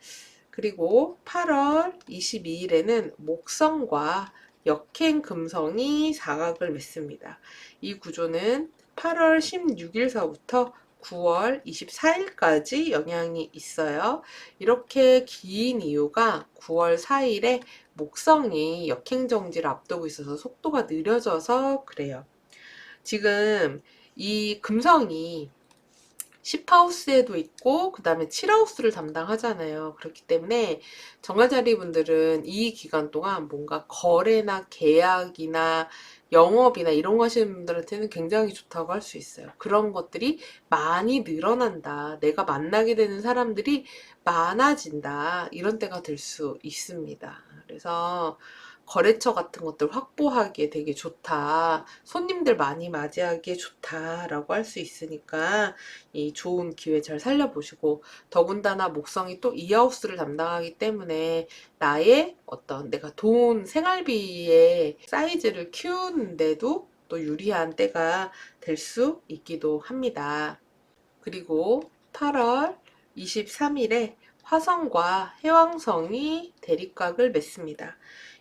그리고 8월 22일에는 목성과 역행 금성이 사각을 맺습니다. 이 구조는 8월 16일서부터 9월 24일까지 영향이 있어요. 이렇게 긴 이유가 9월 4일에 목성이 역행정지를 앞두고 있어서 속도가 느려져서 그래요. 지금 이 금성이 10하우스에도 있고 그 다음에 7하우스를 담당하잖아요. 그렇기 때문에 정갈자리 분들은 이 기간 동안 뭔가 거래나 계약이나 영업이나 이런 거 하시는 분들한테는 굉장히 좋다고 할 수 있어요. 그런 것들이 많이 늘어난다. 내가 만나게 되는 사람들이 많아진다. 이런 때가 될 수 있습니다. 그래서 거래처 같은 것들 확보하기에 되게 좋다. 손님들 많이 맞이하기에 좋다라고 할 수 있으니까 이 좋은 기회 잘 살려보시고, 더군다나 목성이 또 이하우스를 담당하기 때문에 나의 어떤 내가 돈 생활비의 사이즈를 키우는데도 또 유리한 때가 될 수 있기도 합니다. 그리고 8월 23일에 화성과 해왕성이 대립각을 맺습니다.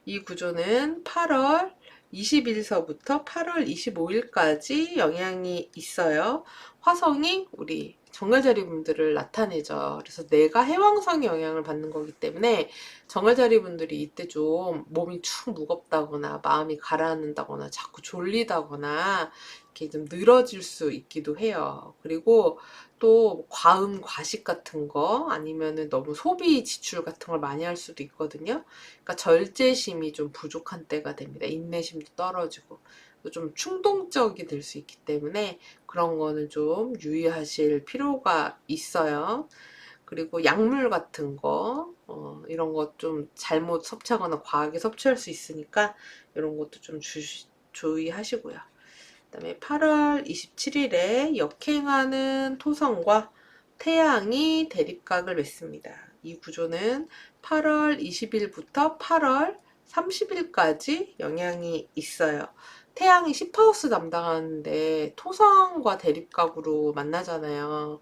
이 구조는 8월 20일서부터 8월 25일까지 영향이 있어요. 화성이 우리 정갈자리 분들을 나타내죠. 그래서 내가 해왕성의 영향을 받는 거기 때문에 정갈자리 분들이 이때 좀 몸이 축 무겁다거나 마음이 가라앉는다거나 자꾸 졸리다거나 이렇게 좀 늘어질 수 있기도 해요. 그리고 또 과음, 과식 같은 거 아니면은 너무 소비 지출 같은 걸 많이 할 수도 있거든요. 그러니까 절제심이 좀 부족한 때가 됩니다. 인내심도 떨어지고 좀 충동적이 될 수 있기 때문에 그런 거는 좀 유의하실 필요가 있어요. 그리고 약물 같은 거, 이런 거 좀 잘못 섭취하거나 과하게 섭취할 수 있으니까 이런 것도 좀 주의하시고요. 그다음에 8월 27일에 역행하는 토성과 태양이 대립각을 맺습니다. 이 구조는 8월 20일부터 8월 30일까지 영향이 있어요. 태양이 10하우스 담당하는데 토성과 대립각으로 만나잖아요.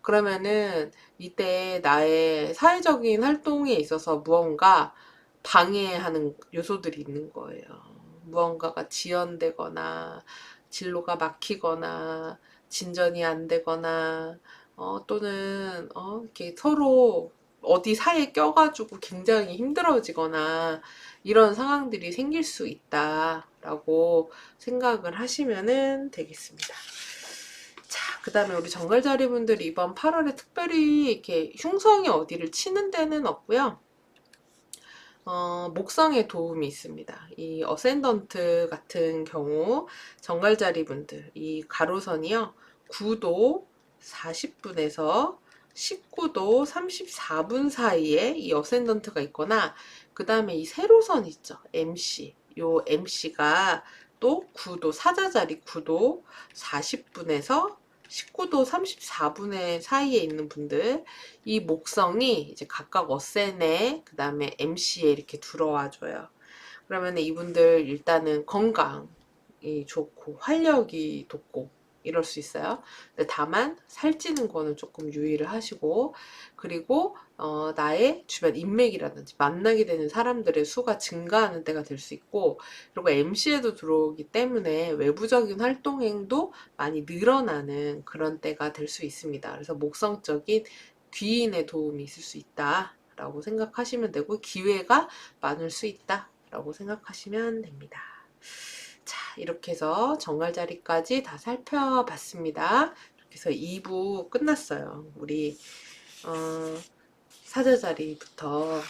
그러면은 이때 나의 사회적인 활동에 있어서 무언가 방해하는 요소들이 있는 거예요. 무언가가 지연되거나 진로가 막히거나 진전이 안 되거나 또는 이렇게 서로 어디 사이에 껴가지고 굉장히 힘들어지거나 이런 상황들이 생길 수 있다라고 생각을 하시면 되겠습니다. 자, 그 다음에 우리 정갈자리 분들이 이번 8월에 특별히 이렇게 흉성이 어디를 치는 데는 없고요. 목성에 도움이 있습니다. 이 어센던트 같은 경우 정갈자리 분들 이 가로선이요 9도 40분에서 19도 34분 사이에 이 어센던트가 있거나 그 다음에 이 세로선 있죠 MC 요 MC가 또 9도 사자자리 9도 40분에서 19도 34분의 사이에 있는 분들 이 목성이 이제 각각 어센에 그 다음에 MC에 이렇게 들어와 줘요. 그러면 이분들 일단은 건강이 좋고 활력이 돋고 이럴 수 있어요. 근데 다만 살찌는 거는 조금 유의를 하시고 그리고 나의 주변 인맥이라든지 만나게 되는 사람들의 수가 증가하는 때가 될 수 있고 그리고 MC에도 들어오기 때문에 외부적인 활동행도 많이 늘어나는 그런 때가 될 수 있습니다. 그래서 목성적인 귀인의 도움이 있을 수 있다 라고 생각하시면 되고, 기회가 많을 수 있다 라고 생각하시면 됩니다. 자, 이렇게 해서 정갈자리까지 다 살펴봤습니다. 이렇게 해서 2부 끝났어요. 우리 사자자리부터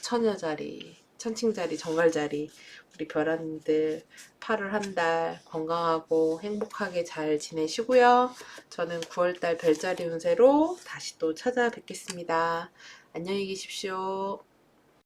처녀자리, 천칭자리, 정갈자리, 우리 별아님들 8월 한 달 건강하고 행복하게 잘 지내시고요. 저는 9월달 별자리 운세로 다시 또 찾아뵙겠습니다. 안녕히 계십시오.